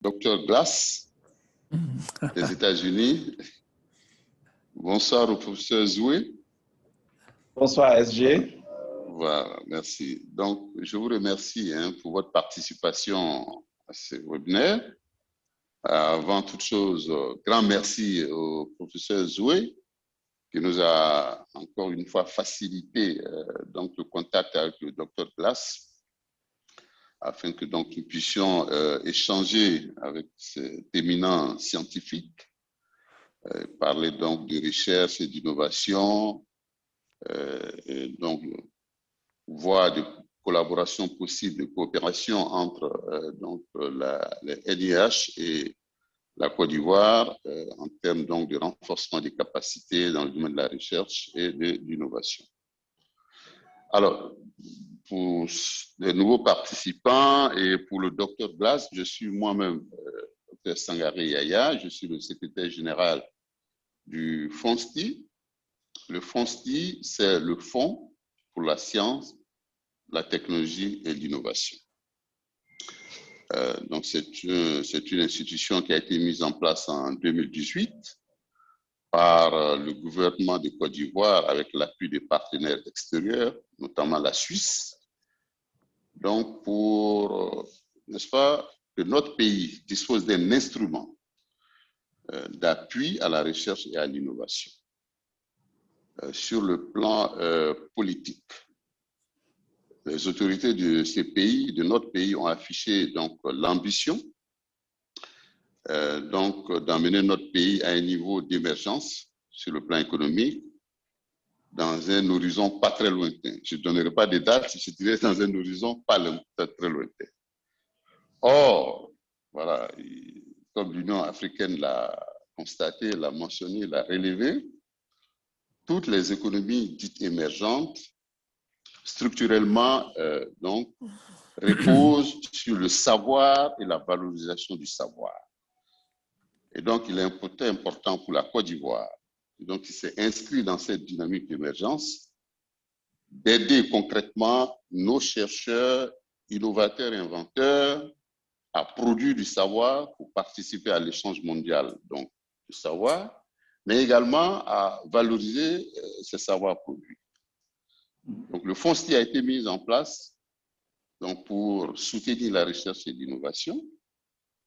Docteur Glass des États-Unis. Bonsoir au professeur Zoué. Bonsoir SG. Voilà, merci. Donc, je vous remercie pour votre participation à ce webinaire. Avant toute chose, grand merci au professeur Zoué qui nous a encore une fois facilité donc le contact avec le docteur Glass afin que donc nous puissions échanger avec cet éminent scientifique, parler donc de recherche et d'innovation, et donc voie de collaboration possible, de coopération entre donc les NIH et la Côte d'Ivoire en termes donc de renforcement des capacités dans le domaine de la recherche et de l'innovation. Alors, pour les nouveaux participants et pour le docteur Glass, je suis moi-même Dr Sangaré Yaya, je suis le secrétaire général du FONSTI. Le FONSTI, c'est le Fonds pour la science, la technologie et l'innovation. Donc, c'est une institution qui a été mise en place en 2018 par le gouvernement de Côte d'Ivoire avec l'appui des partenaires extérieurs, notamment la Suisse. Donc, pour, n'est-ce pas, que notre pays dispose d'un instrument d'appui à la recherche et à l'innovation. Sur le plan politique, les autorités de ces pays, de notre pays, ont affiché donc l'ambition d'emmener notre pays à un niveau d'émergence sur le plan économique dans un horizon pas très lointain. Je ne donnerai pas de date, je dirais dans un horizon pas très lointain. Or, voilà, comme l'Union africaine l'a constaté, l'a mentionné, l'a relevé, toutes les économies dites émergentes, structurellement, donc, reposent sur le savoir et la valorisation du savoir. Et donc, il est important pour la Côte d'Ivoire, donc qui s'est inscrit dans cette dynamique d'émergence, d'aider concrètement nos chercheurs, innovateurs et inventeurs à produire du savoir pour participer à l'échange mondial donc, du savoir, mais également à valoriser ces savoirs produits. Donc, le FONSTI a été mis en place donc, pour soutenir la recherche et l'innovation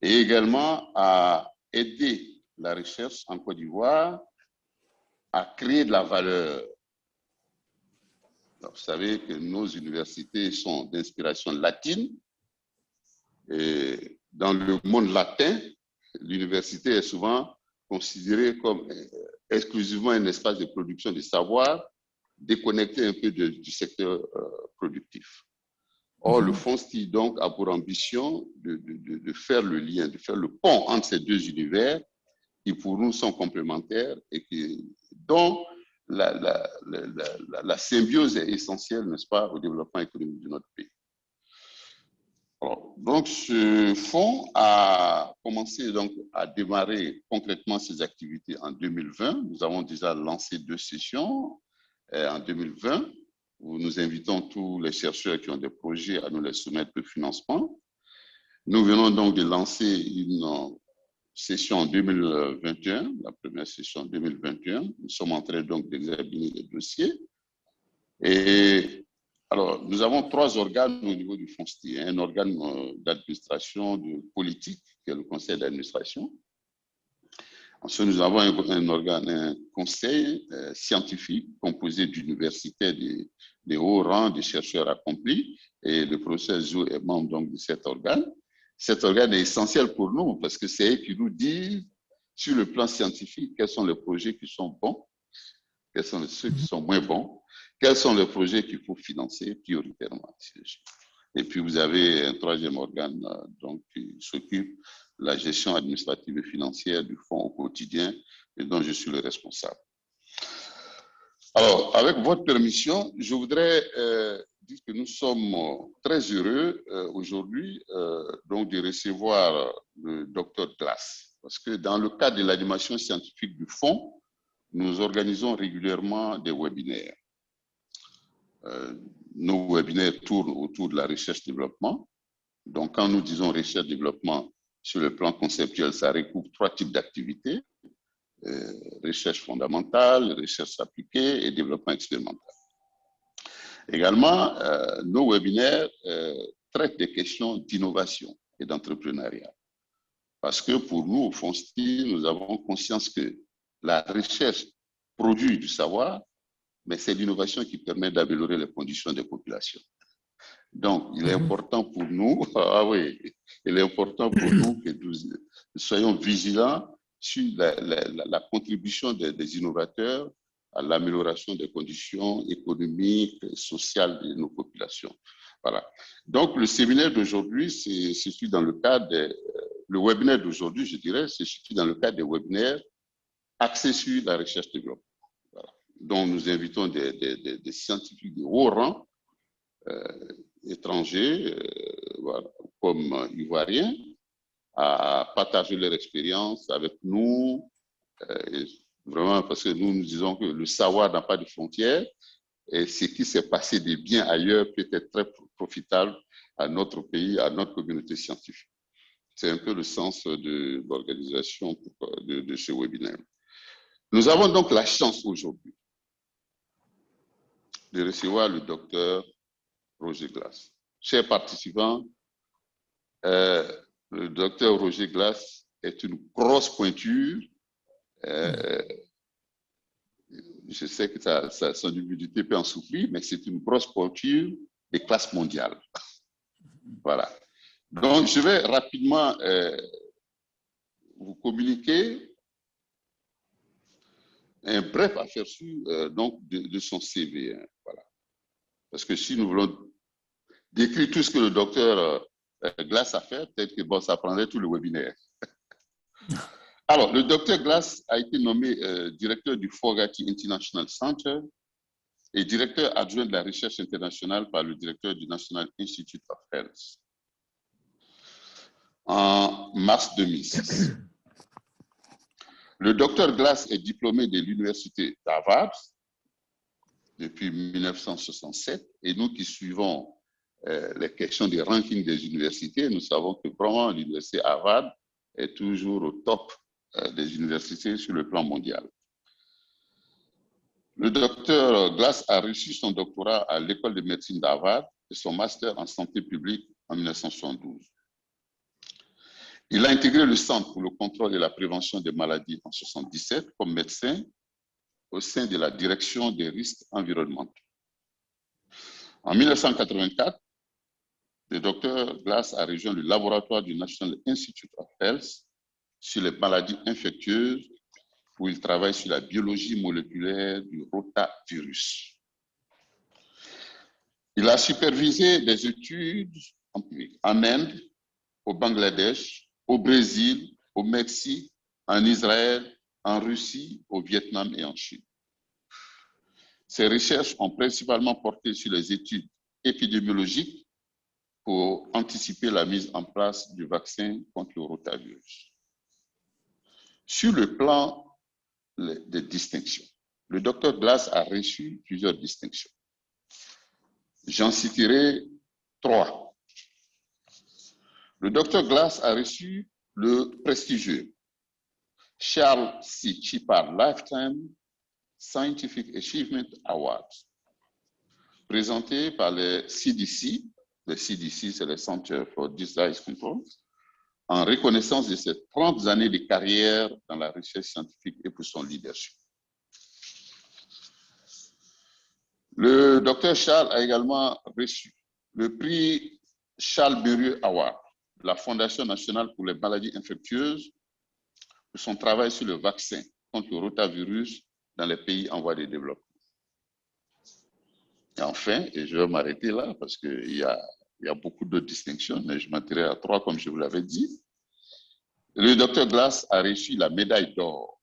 et également à aider la recherche en Côte d'Ivoire à créer de la valeur. Alors, vous savez que nos universités sont d'inspiration latine et dans le monde latin, l'université est souvent considérée comme exclusivement un espace de production de savoir déconnecté un peu du secteur productif. Or, le FONSTI donc a pour ambition de faire le lien, de faire le pont entre ces deux univers qui pour nous sont complémentaires et dont la symbiose est essentielle, n'est-ce pas, au développement économique de notre pays. Alors, donc, ce fonds a commencé donc à démarrer concrètement ses activités en 2020. Nous avons déjà lancé 2 sessions en 2020 où nous invitons tous les chercheurs qui ont des projets à nous les soumettre de financement. Nous venons donc de lancer une session en 2021, la première session en 2021. Nous sommes en train donc d'examiner les dossiers. Et alors, nous avons 3 organes au niveau du FONSTI. Un organe d'administration, de politique, qui est le conseil d'administration. Ensuite, nous avons un organe, un conseil scientifique composé d'universitaires de haut rang, de chercheurs accomplis. Et le professeur Zou est membre donc de cet organe. Cet organe est essentiel pour nous parce que c'est eux qui nous disent, sur le plan scientifique, quels sont les projets qui sont bons, quels sont ceux qui sont moins bons, quels sont les projets qu'il faut financer prioritairement. Et puis, vous avez un 3e organe donc, qui s'occupe de la gestion administrative et financière du fonds au quotidien et dont je suis le responsable. Alors, avec votre permission, je voudrais dire que nous sommes très heureux aujourd'hui donc de recevoir le docteur Glass. Parce que dans le cadre de l'animation scientifique du fonds, nous organisons régulièrement des webinaires. Nos webinaires tournent autour de la recherche-développement. Donc, quand nous disons recherche-développement, Sur le plan conceptuel, ça recouvre 3 types d'activités, recherche fondamentale, recherche appliquée et développement expérimental. Également, nos webinaires traitent des questions d'innovation et d'entrepreneuriat. Parce que pour nous, au FONSTI, nous avons conscience que la recherche produit du savoir, mais c'est l'innovation qui permet d'améliorer les conditions des populations. Donc, il est important pour nous, il est important pour nous que nous soyons vigilants sur la contribution des innovateurs à l'amélioration des conditions économiques et sociales de nos populations. Voilà. Donc, le séminaire d'aujourd'hui, c'est dans le cadre le webinaire d'aujourd'hui, je dirais, c'est dans le cadre des webinaires axés sur la recherche-développement. Voilà. Donc, nous invitons des scientifiques de haut rang, étrangers, voilà, comme ivoiriens, à partager leur expérience avec nous, vraiment parce que nous disons que le savoir n'a pas de frontières et ce qui s'est passé de bien ailleurs peut être très profitable à notre pays, à notre communauté scientifique. C'est un peu le sens de l'organisation de ce webinaire. Nous avons donc la chance aujourd'hui de recevoir le docteur Roger Glass. Chers participants, le docteur Roger Glass est une grosse pointure. Je sais que son humilité peut en souffrir, mais c'est une grosse pointure des classes mondiales. Voilà. Donc, je vais rapidement vous communiquer un bref aperçu donc de son CV. Voilà. Parce que si nous voulons décrire tout ce que le docteur Glass a fait, peut-être que bon, ça prendrait tout le webinaire. Alors, le docteur Glass a été nommé directeur du Fogarty International Center et directeur adjoint de la recherche internationale par le directeur du National Institute of Health en mars 2006. Le docteur Glass est diplômé de l'université d'Harvard depuis 1967 et nous qui suivons les questions des rankings des universités, nous savons que vraiment l'université Harvard est toujours au top des universités sur le plan mondial. Le docteur Glass a reçu son doctorat à l'école de médecine d'Harvard et son master en santé publique en 1972. Il a intégré le Centre pour le contrôle et la prévention des maladies en 1977 comme médecin au sein de la direction des risques environnementaux. En 1984, le docteur Glass a rejoint le laboratoire du National Institute of Health sur les maladies infectieuses où il travaille sur la biologie moléculaire du rotavirus. Il a supervisé des études en Inde, au Bangladesh, au Brésil, au Mexique, en Israël, en Russie, au Vietnam et en Chine. Ses recherches ont principalement porté sur les études épidémiologiques pour anticiper la mise en place du vaccin contre le rotavirus. Sur le plan des distinctions, le docteur Glass a reçu plusieurs distinctions. J'en citerai 3. Le docteur Glass a reçu le prestigieux Charles C. Chippard Lifetime Scientific Achievement Award, présenté par le CDC. Le CDC, c'est le Center for Disease Control, en reconnaissance de ses 30 années de carrière dans la recherche scientifique et pour son leadership. Le docteur Charles a également reçu le prix Charles Berrieux Award de la Fondation nationale pour les maladies infectieuses pour son travail sur le vaccin contre le rotavirus dans les pays en voie de développement. Et enfin, et je vais m'arrêter là parce qu'il y a beaucoup d'autres distinctions, mais je m'attirerai à 3 comme je vous l'avais dit. Le docteur Glass a reçu la médaille d'or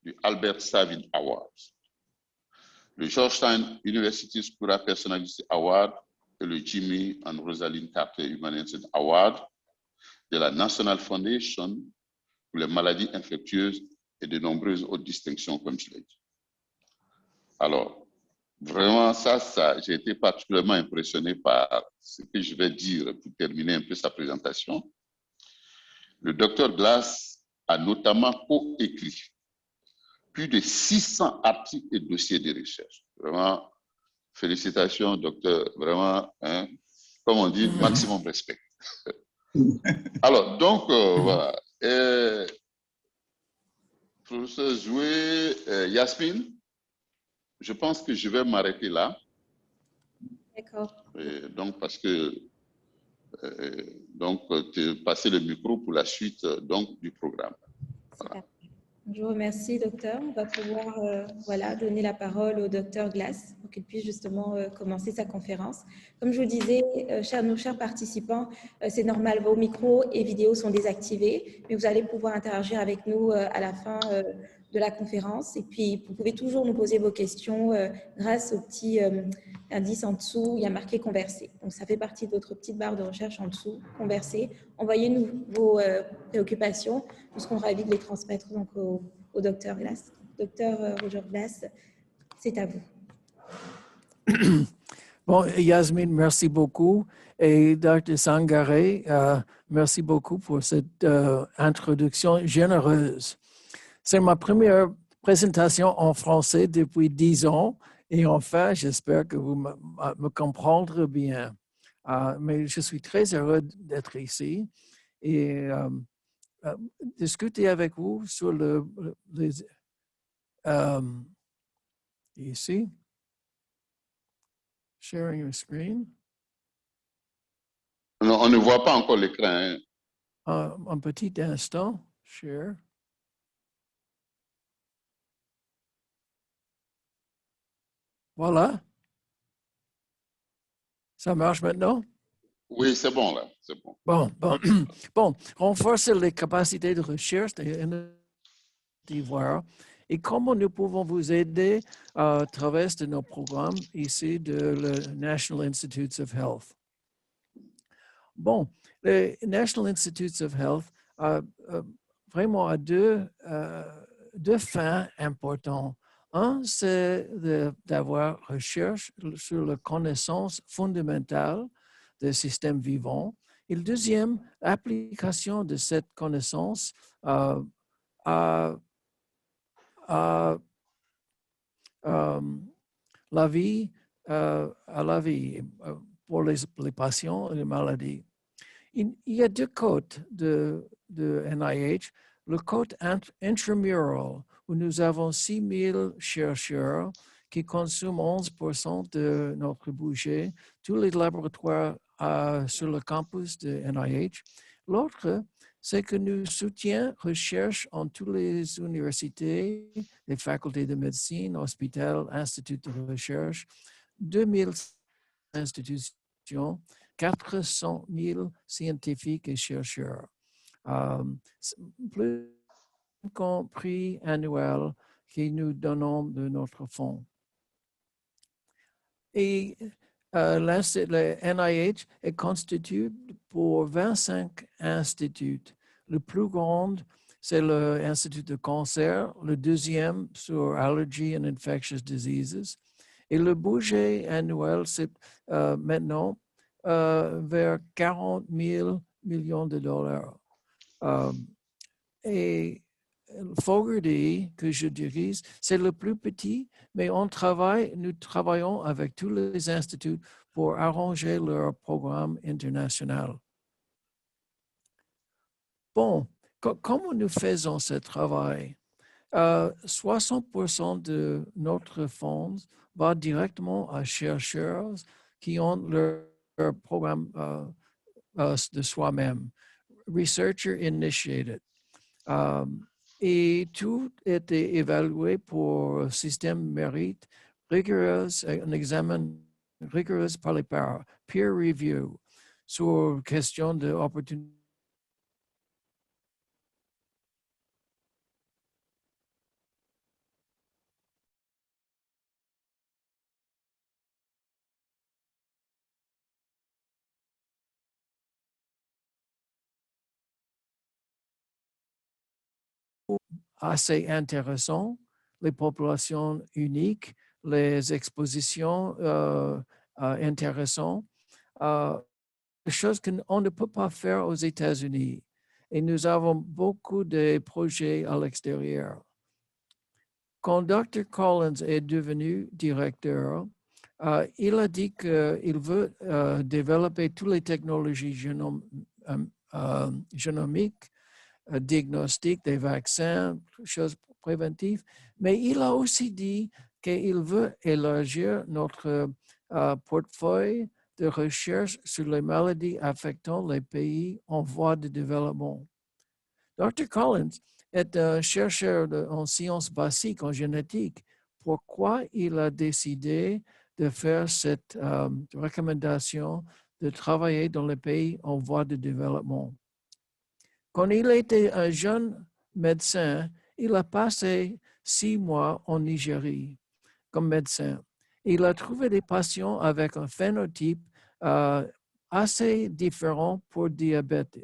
du Albert Savin Award, le Georgetown University Scholar Personality Award et le Jimmy and Rosalind Carter Humanitarian Award de la National Foundation pour les maladies infectieuses et de nombreuses autres distinctions, comme je l'ai dit. Alors, vraiment, j'ai été particulièrement impressionné par ce que je vais dire pour terminer un peu sa présentation. Le docteur Glass a notamment coécrit plus de 600 articles et dossiers de recherche. Vraiment, félicitations, docteur. Vraiment, hein, comme on dit, maximum respect. Alors, donc, voilà. Professeur Zoué, Yasmine, je pense que je vais m'arrêter là. D'accord. Donc, parce que passer le micro pour la suite donc, du programme. Voilà. Je vous remercie, docteur. On va pouvoir voilà, donner la parole au docteur Glass pour qu'il puisse justement commencer sa conférence. Comme je vous disais, nos chers participants, c'est normal, vos micros et vidéos sont désactivés, mais vous allez pouvoir interagir avec nous à la fin de la conférence. Et puis, vous pouvez toujours nous poser vos questions grâce au petit indice en dessous, il y a marqué « Converser ». Donc, ça fait partie de votre petite barre de recherche en dessous, « Converser ». Envoyez-nous vos préoccupations. Nous serons ravis de les transmettre donc, au docteur Glass. Docteur Roger Glass, c'est à vous. Bon, Yasmine, merci beaucoup. Et Dr. Sangaré, merci beaucoup pour cette introduction généreuse. C'est ma première présentation en français depuis 10 ans. Et enfin, j'espère que vous me comprendrez bien. Mais je suis très heureux d'être ici et discuter avec vous sur ici. Sharing your screen. Non, on ne voit pas encore l'écran. Hein. Un petit instant. Share. Voilà. Ça marche maintenant? Oui, c'est bon là. C'est bon. Bon, renforcer les capacités de recherche d'Ivoire et comment nous pouvons vous aider à travers de nos programmes ici de le National Institutes of Health. Bon, le National Institutes of Health vraiment a deux fins importantes. Un, c'est d'avoir recherche sur la connaissance fondamentale des systèmes vivants. Et le deuxième, l'application de cette connaissance à la vie, pour les patients et les maladies. Il y a deux codes de NIH. Le code intramural, où nous avons 6 000 chercheurs qui consomment 11% de notre budget, tous les laboratoires sur le campus de NIH. L'autre, c'est que nous soutenons recherche en toutes les universités, les facultés de médecine, hôpitaux, instituts de recherche, 2000 institutions, 400 000 scientifiques et chercheurs. Plus qu'un prix annuel que nous donnons de notre fonds. Et le NIH est constitué pour 25 instituts. Le plus grand, c'est l'Institut de cancer, le deuxième sur Allergy and Infectious Diseases. Et le budget annuel, c'est maintenant vers 40 000 millions de dollars. Et Fogarty, que je dirige, c'est le plus petit, mais nous travaillons avec tous les instituts pour arranger leur programme international. Bon, comment nous faisons ce travail? 60% de notre fonds va directement à chercheurs qui ont leur programme de soi-même, Researcher Initiated. Et tout était évalué pour système mérite rigoureux, un examen rigoureux par les pairs, peer review, sur question d'opportunité. Assez intéressant, les populations uniques, les expositions intéressantes, des choses qu'on ne peut pas faire aux États-Unis. et nous avons beaucoup de projets à l'extérieur. Quand Dr. Collins est devenu directeur, il a dit qu'il veut développer toutes les technologies génomiques, diagnostic des vaccins, choses préventives, mais il a aussi dit qu'il veut élargir notre portefeuille de recherche sur les maladies affectant les pays en voie de développement. Dr. Collins est un chercheur en sciences basiques, en génétique. Pourquoi il a décidé de faire cette recommandation de travailler dans les pays en voie de développement? Quand il était un jeune médecin, il a passé 6 mois en Nigérie comme médecin. Il a trouvé des patients avec un phénotype assez différent pour diabète.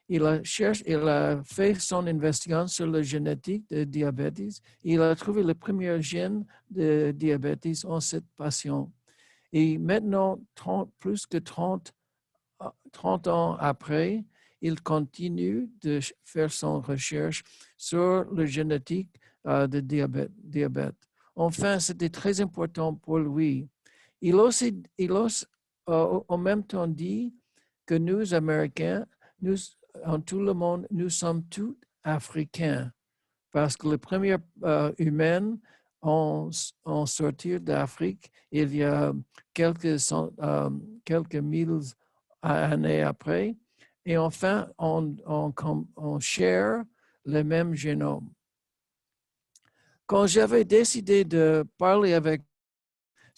Il a fait son investigation sur la génétique de diabète. Il a trouvé le premier gène de diabète en cette patient. Et maintenant, plus que 30 ans après, il continue de faire son recherche sur la génétique de diabète. Enfin, c'était très important pour lui. Il a en même temps dit que nous, Américains, en tout le monde, nous sommes tous africains parce que les premiers humains ont sorti d'Afrique il y a quelques mille années après. Et enfin, on share le même génome. Quand j'avais décidé de parler avec,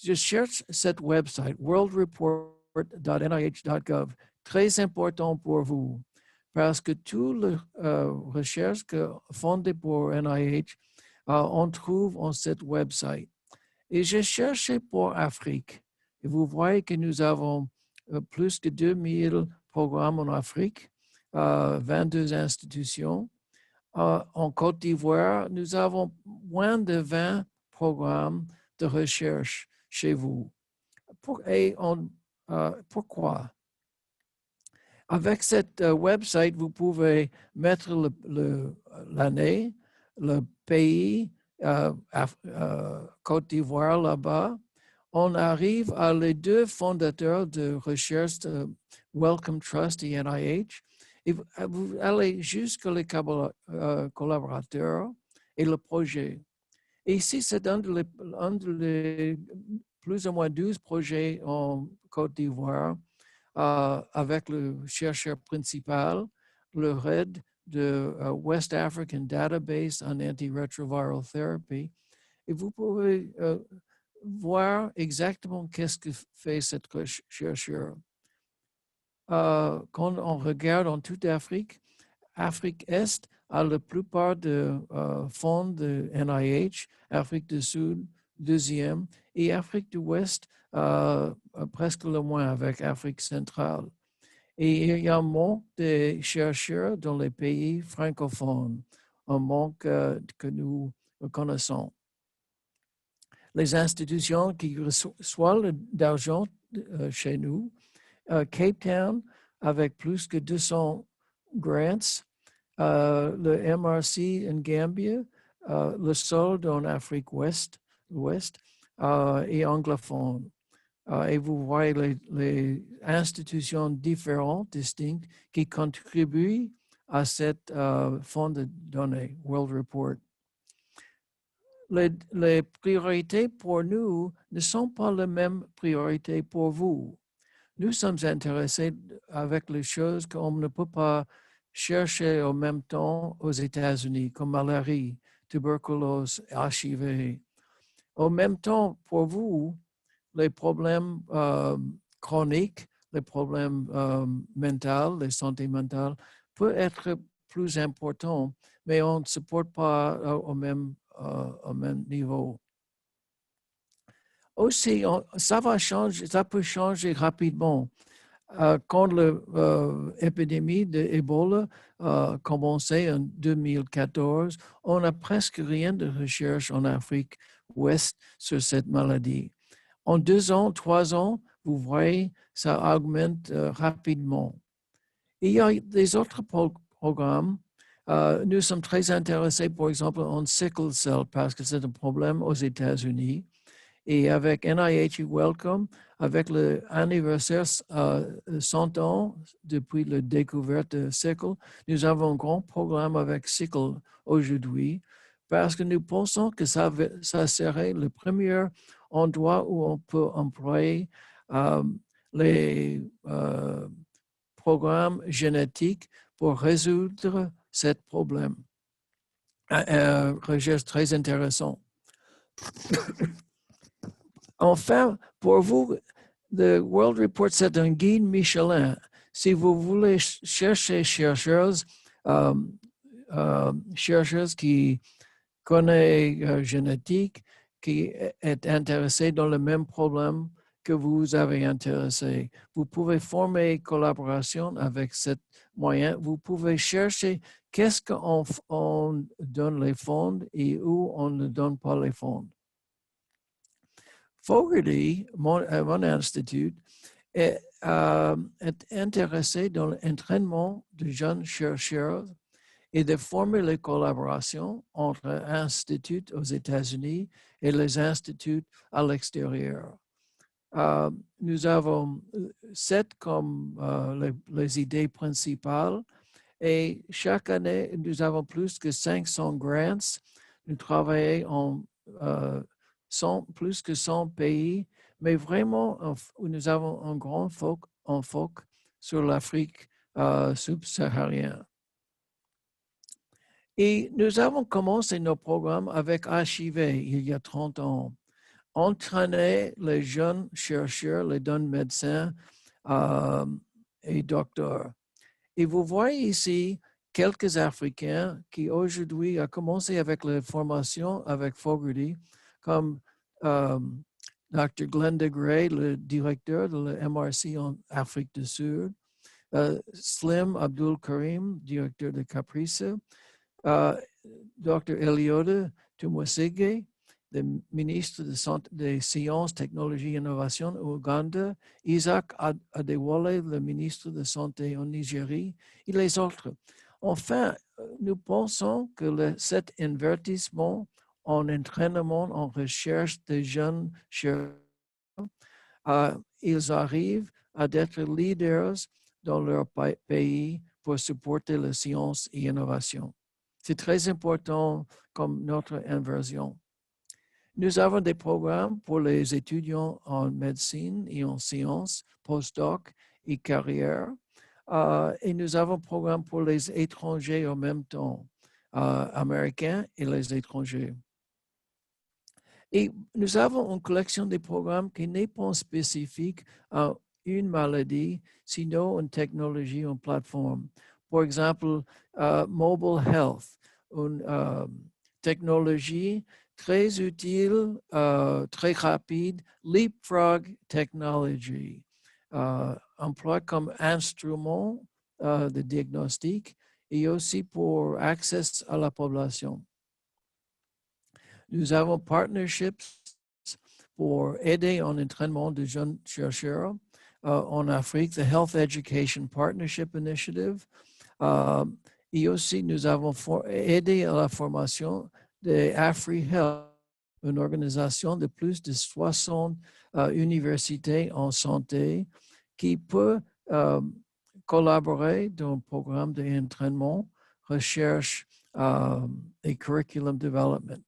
je cherche cette website, worldreport.nih.gov, très important pour vous, parce que toutes les recherches fondées pour NIH, on trouve en cette website. Et j'ai cherché pour Afrique. Et vous voyez que nous avons plus que 2000 programmes en Afrique, 22 institutions. En Côte d'Ivoire, nous avons moins de 20 programmes de recherche chez vous. Pourquoi? Avec cette website, vous pouvez mettre l'année, le pays, Côte d'Ivoire là-bas. On arrive à les 2 fondateurs de recherche de Wellcome Trust et NIH. Et vous allez jusqu'à les collaborateurs et le projet. Et ici, c'est un de plus ou moins 12 projets en Côte d'Ivoire avec le chercheur principal, le RED de West African Database on Antiretroviral Therapy. Et vous pouvez voir exactement qu'est-ce que fait cette chercheur. Quand on regarde en toute Afrique, Afrique Est a la plupart de fonds de NIH, Afrique du Sud, deuxième, et Afrique de l'Ouest, presque le moins avec Afrique centrale. Et il y a un manque de chercheurs dans les pays francophones, un manque que nous connaissons. Les institutions qui reçoivent d'argent chez nous, Cape Town, avec plus que 200 grants, le MRC en Gambia, le SOLD en Afrique ouest et anglophone. Et vous voyez les institutions différentes, distinctes, qui contribuent à cette fonds de données, World Report. Les priorités pour nous ne sont pas les mêmes priorités pour vous. Nous sommes intéressés avec les choses qu'on ne peut pas chercher en même temps aux États-Unis, comme malarie, tuberculose, HIV. En même temps, pour vous, les problèmes chroniques, les problèmes mentaux, les santé mentale, peuvent être plus importants, mais on ne se porte pas au même niveau. Aussi, ça peut changer rapidement. Quand l'épidémie d'Ebola a commencé en 2014, on n'a presque rien de recherche en Afrique ouest sur cette maladie. En 2 ans, 3 ans, vous voyez, ça augmente rapidement. Il y a des autres programme. Nous sommes très intéressés, par exemple, en sickle cell parce que c'est un problème aux États-Unis. Et avec NIH Welcome, avec l'anniversaire 100 ans depuis la découverte de sickle, nous avons un grand programme avec sickle aujourd'hui parce que nous pensons que ça serait le premier endroit où on peut employer les programmes génétiques pour résoudre ce problème. Recherche très intéressant. Enfin, pour vous, le World Report, c'est un guide Michelin. Si vous voulez chercher chercheuses qui connaissent génétique, qui est intéressé dans le même problème que vous avez intéressé. Vous pouvez former collaboration avec ce moyen. Vous pouvez chercher qu'est-ce qu'on donne les fonds et où on ne donne pas les fonds. Fogarty, mon institut, est intéressé dans l'entraînement de jeunes chercheurs et de former les collaborations entre instituts aux États-Unis et les instituts à l'extérieur. Nous avons 7 comme les idées principales et chaque année, nous avons plus que 500 grants. Nous travaillons en plus que 100 pays, mais vraiment, nous avons un grand foc sur l'Afrique subsaharienne. Et nous avons commencé nos programmes avec HIV il y a 30 ans. Entraîner les jeunes chercheurs, les jeunes médecins et docteurs. Et vous voyez ici quelques Africains qui aujourd'hui ont commencé avec la formation avec Fogarty, comme Dr. Glenda Gray, le directeur de la MRC en Afrique du Sud, Slim Abdul Karim, directeur de Caprice, Dr. Eliota Tumwesige, le ministre des Sciences, Technologies et Innovation au Ouganda, Isaac Adewale, le ministre de Santé en Nigerie, et les autres. Enfin, nous pensons que cet investissement en entraînement, en recherche des jeunes chercheurs, ils arrivent à être leaders dans leur pays pour supporter la science et l'innovation. C'est très important comme notre inversion. Nous avons des programmes pour les étudiants en médecine et en sciences, postdoc et carrière. Et nous avons un programme pour les étrangers en même temps, américains et les étrangers. Et nous avons une collection de programmes qui n'est pas spécifique à une maladie, sinon une technologie, une plateforme. Par exemple, Mobile Health, une technologie très utile, très rapide, Leapfrog Technology, emploie comme instrument de diagnostic et aussi pour accès à la population. Nous avons partnerships pour aider en entraînement de jeunes chercheurs en Afrique, the Health Education Partnership Initiative. Et aussi, nous avons aidé à la formation de AfriHealth, une organisation de plus de 60 universités en santé qui peut collaborer dans le programme d'entraînement, recherche et curriculum development.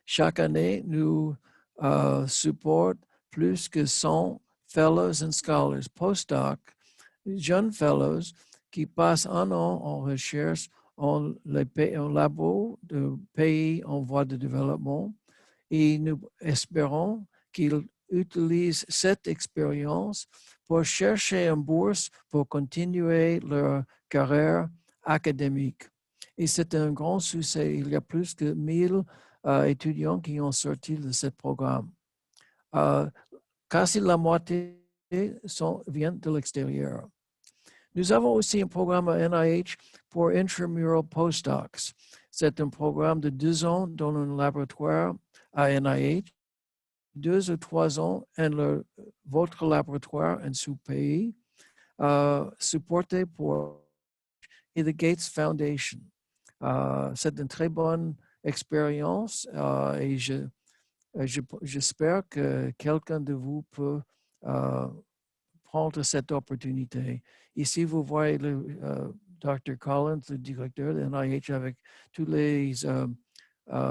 Chaque année, nous supportons plus que 100 fellows and scholars, postdoc, jeunes fellows qui passent un an en recherche en labo de pays en voie de développement et nous espérons qu'ils utilisent cette expérience pour chercher une bourse pour continuer leur carrière académique. Et c'est un grand succès. Il y a plus que 1000 étudiants qui ont sorti de ce programme. Quasi la moitié viennent de l'extérieur. Nous avons aussi un programme à NIH pour intramural postdocs. C'est un programme de 2 ans dans un laboratoire à NIH, 2 ou 3 ans dans votre laboratoire en sous-pays, supporté pour et the Gates Foundation. C'est une très bonne expérience et j'espère que quelqu'un de vous peut prendre cette opportunité. Ici, vous voyez le Dr. Collins, le directeur de NIH, avec tous les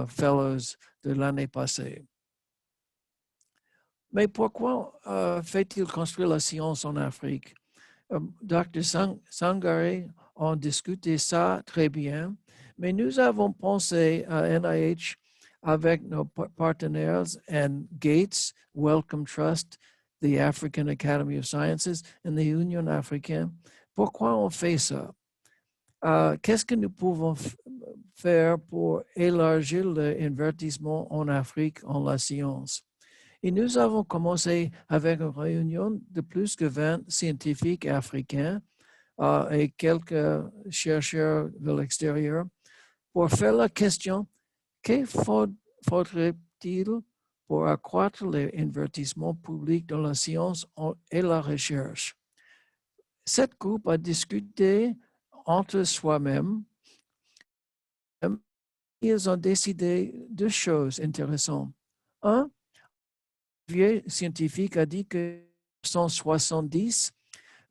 fellows de l'année passée. Mais pourquoi fait-il construire la science en Afrique? Dr. Sangare a discuté ça très bien, mais nous avons pensé à NIH avec nos partenaires and Gates, Wellcome Trust, the African Academy of Sciences, et l'Union africaine. Pourquoi on fait ça? Qu'est-ce que nous pouvons faire pour élargir l'investissement en Afrique en la science? Et nous avons commencé avec une réunion de plus que 20 scientifiques africains et quelques chercheurs de l'extérieur pour faire la question, que faudrait-il pour accroître l'investissement public dans la science et la recherche? Cette groupe a discuté entre soi-même. Ils ont décidé deux choses intéressantes. Un, vieux scientifique a dit que en 1970,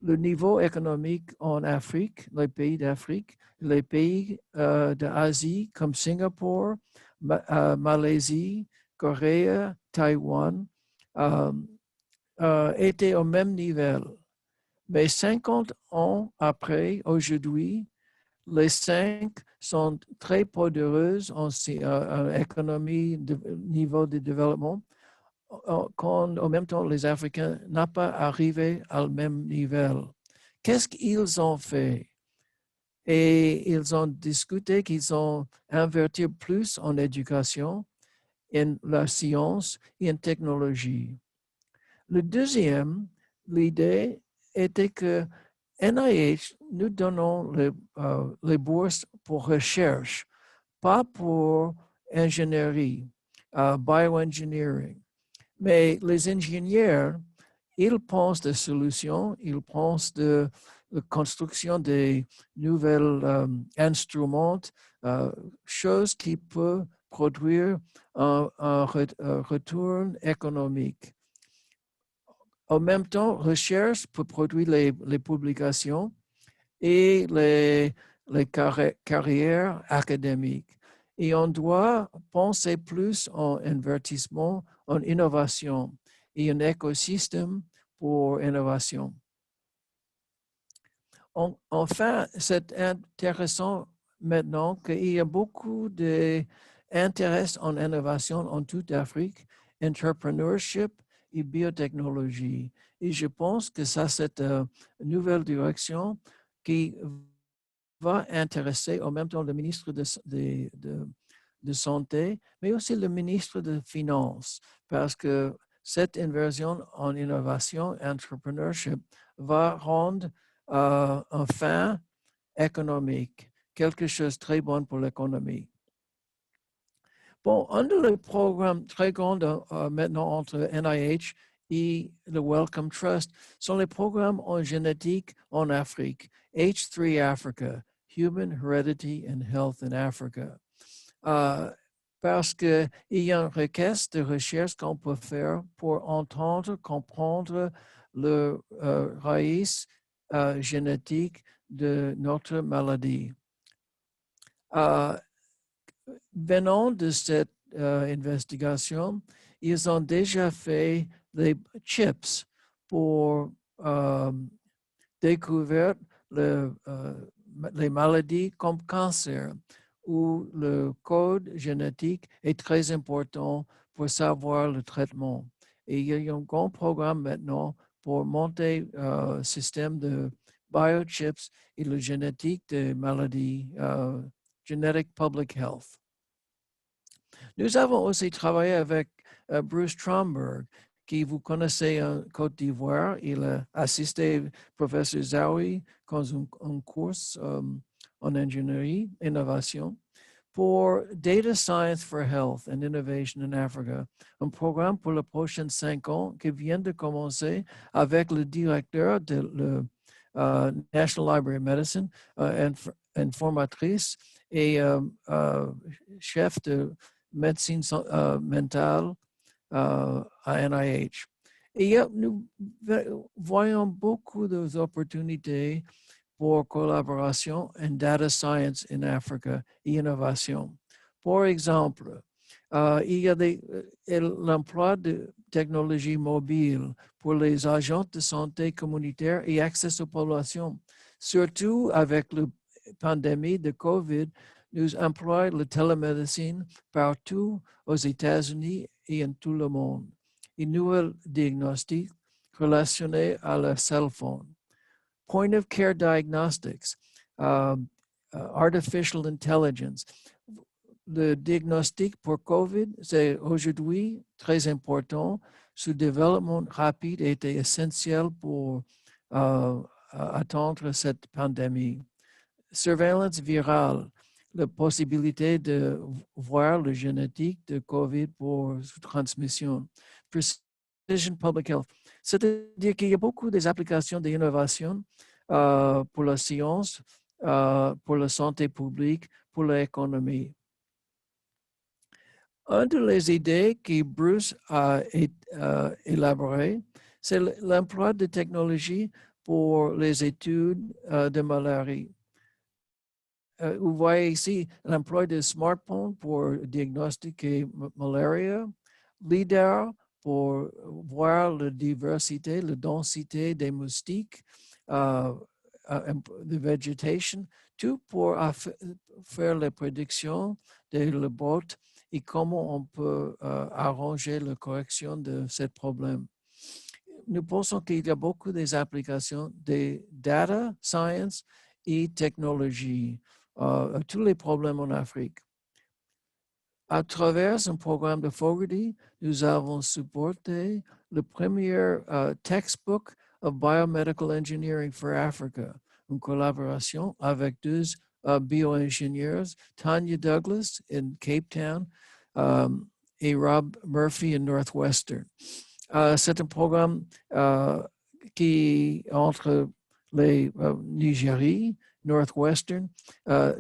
le niveau économique en Afrique, les pays d'Afrique, les pays d'Asie comme Singapour, Malaisie, Corée, Taïwan, étaient au même niveau. Mais 50 ans après, aujourd'hui, les 5 sont très podereuses en économie, niveau de développement, quand en même temps les Africains n'ont pas arrivé au même niveau. Qu'est-ce qu'ils ont fait? Et ils ont discuté qu'ils ont investi plus en éducation, en la science et en technologie. Le deuxième, l'idée était que NIH, nous donnons les bourses pour recherche, pas pour ingénierie, bioengineering. Mais les ingénieurs, ils pensent de solutions, ils pensent de la construction de nouveaux instruments, choses qui peuvent produire un retour économique. En même temps, recherche peut produire les publications et les carrières académiques. Et on doit penser plus en investissement, en innovation et un écosystème pour innovation. Enfin, c'est intéressant maintenant qu'il y a beaucoup d'intérêt en innovation en toute Afrique, entrepreneurship et biotechnologie. Et je pense que ça, c'est une nouvelle direction qui va intéresser en même temps le ministre de Santé, mais aussi le ministre de Finances, parce que cette inversion en innovation, entrepreneurship, va rendre un fin économique, quelque chose de très bon pour l'économie. Bon, un des programmes très grands maintenant entre NIH et le Wellcome Trust sont les programmes en génétique en Afrique, H3 Africa, Human Heredity and Health in Africa. Parce qu'il y a une requête de recherche qu'on peut faire pour entendre, comprendre le raïs génétique de notre maladie. Venant de cette investigation, ils ont déjà fait des chips pour découvrir les maladies comme cancer, où le code génétique est très important pour savoir le traitement. Et il y a un grand programme maintenant pour monter un système de biochips et le génétique des maladies, Genetic Public Health. Nous avons aussi travaillé avec Bruce Tromberg, qui vous connaissez en Côte d'Ivoire. Il a assisté au professeur Zawi dans un cours en ingénierie, innovation, pour Data Science for Health and Innovation in Africa, un programme pour les prochains 5 ans qui vient de commencer avec le directeur de la National Library of Medicine informatrice et chef de médecine mentale à NIH. Et nous voyons beaucoup d'opportunités pour collaboration en data science in Africa et innovation. Par exemple, il y a l'emploi de technologies mobiles pour les agents de santé communautaire et accès aux populations. Surtout avec la pandémie de COVID, nous employons la télémédecine partout aux États-Unis et en tout le monde. Et nouveaux diagnostics relationnés à leur cell phone. Point of care diagnostics, artificial intelligence. Le diagnostic pour COVID, c'est aujourd'hui très important. Ce développement rapide était essentiel pour attendre cette pandémie. Surveillance virale, la possibilité de voir le génétique de COVID pour transmission. Precision public health, c'est-à-dire qu'il y a beaucoup d'applications d'innovation pour la science, pour la santé publique, pour l'économie. Une des idées que Bruce a élaborées, c'est l'emploi de technologies pour les études de malaria. Vous voyez ici l'emploi de smartphones pour diagnostiquer malaria, LIDAR pour voir la diversité, la densité des moustiques, de végétation, tout pour faire les prédictions de la botte et comment on peut arranger la correction de ce problème. Nous pensons qu'il y a beaucoup d'applications de data science et technologie à tous les problèmes en Afrique. À travers un programme de Fogarty, nous avons supporté le premier textbook of Biomedical Engineering for Africa, une collaboration avec deux bioingénieurs, Tanya Douglas in Cape Town et Rob Murphy in Northwestern. C'est un programme qui entre les Nigéries, Northwestern,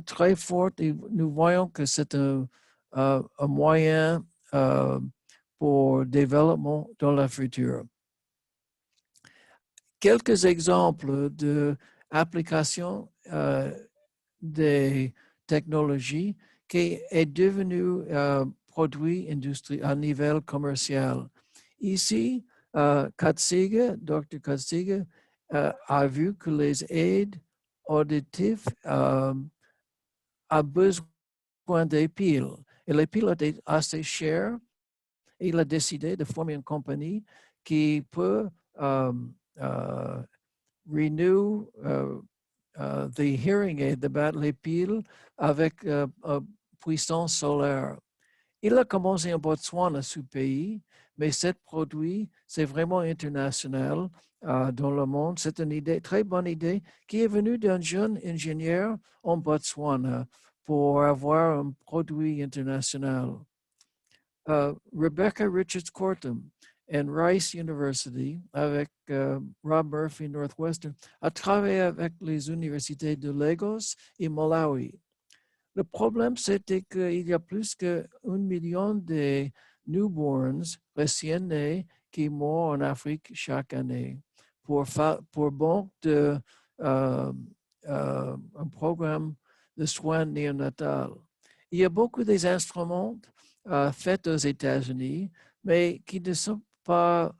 très fort et nous voyons que c'est un moyen pour développement dans le futur. Quelques exemples d'applications des technologies qui est devenu produit industriel à niveau commercial. Ici, Dr. Katsiga a vu que les aides auditives a besoin des piles. Et les piles étaient assez chères. Et il a décidé de former une compagnie qui peut renew the hearing aid, les piles avec puissance solaire. Il a commencé en Botswana, ce pays, mais ce produit, c'est vraiment international dans le monde. C'est une idée, très bonne idée, qui est venue d'un jeune ingénieur en Botswana pour avoir un produit international. Rebecca Richards Cortum and Rice University, avec Rob Murphy Northwestern, a travaillé avec les universités de Lagos et Malawi. Le problème, c'était qu'il y a plus que 1 million de newborns récents nés qui meurent en Afrique chaque année pour manque de un programme de soins néonatals. Il y a beaucoup d'instruments faits aux États-Unis, mais qui ne sont pas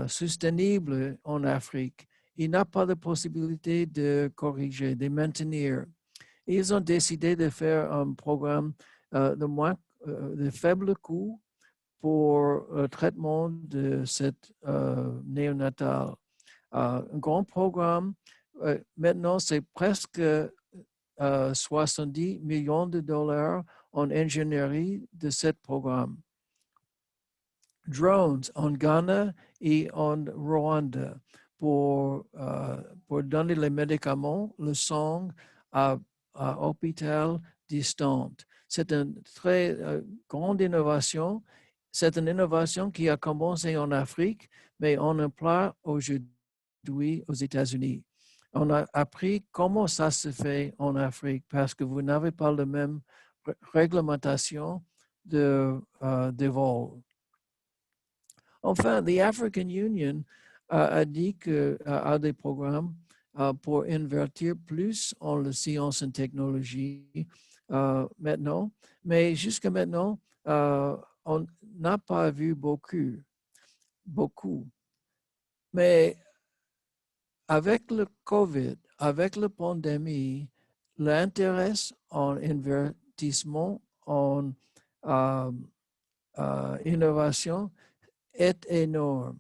soutenables en Afrique. Il n'y a pas de possibilité de corriger, de maintenir. Ils ont décidé de faire un programme de faible coût pour le traitement de cette néonatal. Un grand programme, maintenant c'est presque 70 millions de dollars en ingénierie de ce programme. Drones en Ghana et en Rwanda pour donner les médicaments, le sang à hôpital distant. C'est une très grande innovation. C'est une innovation qui a commencé en Afrique, mais on emploie aujourd'hui aux États-Unis. On a appris comment ça se fait en Afrique parce que vous n'avez pas la même réglementation des vols. Enfin, the African Union a dit qu'il a des programmes pour investir plus en la science et technologie maintenant, mais jusqu'à maintenant, on n'a pas vu beaucoup. Mais avec le COVID, avec la pandémie, l'intérêt en investissement en innovation est énorme.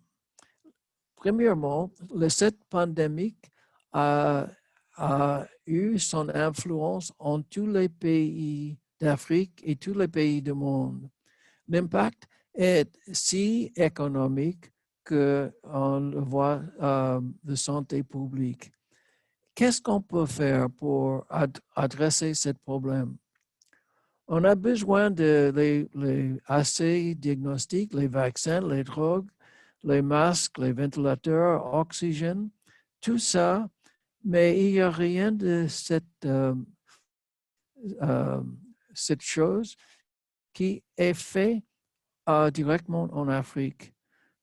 Premièrement, cette pandémie a eu son influence en tous les pays d'Afrique et tous les pays du monde. L'impact est si économique qu'on le voit de santé publique. Qu'est-ce qu'on peut faire pour adresser ce problème? On a besoin de les assays diagnostiques, les vaccins, les drogues, les masques, les ventilateurs, oxygène, tout ça, mais il n'y a rien de cette chose qui est fait directement en Afrique.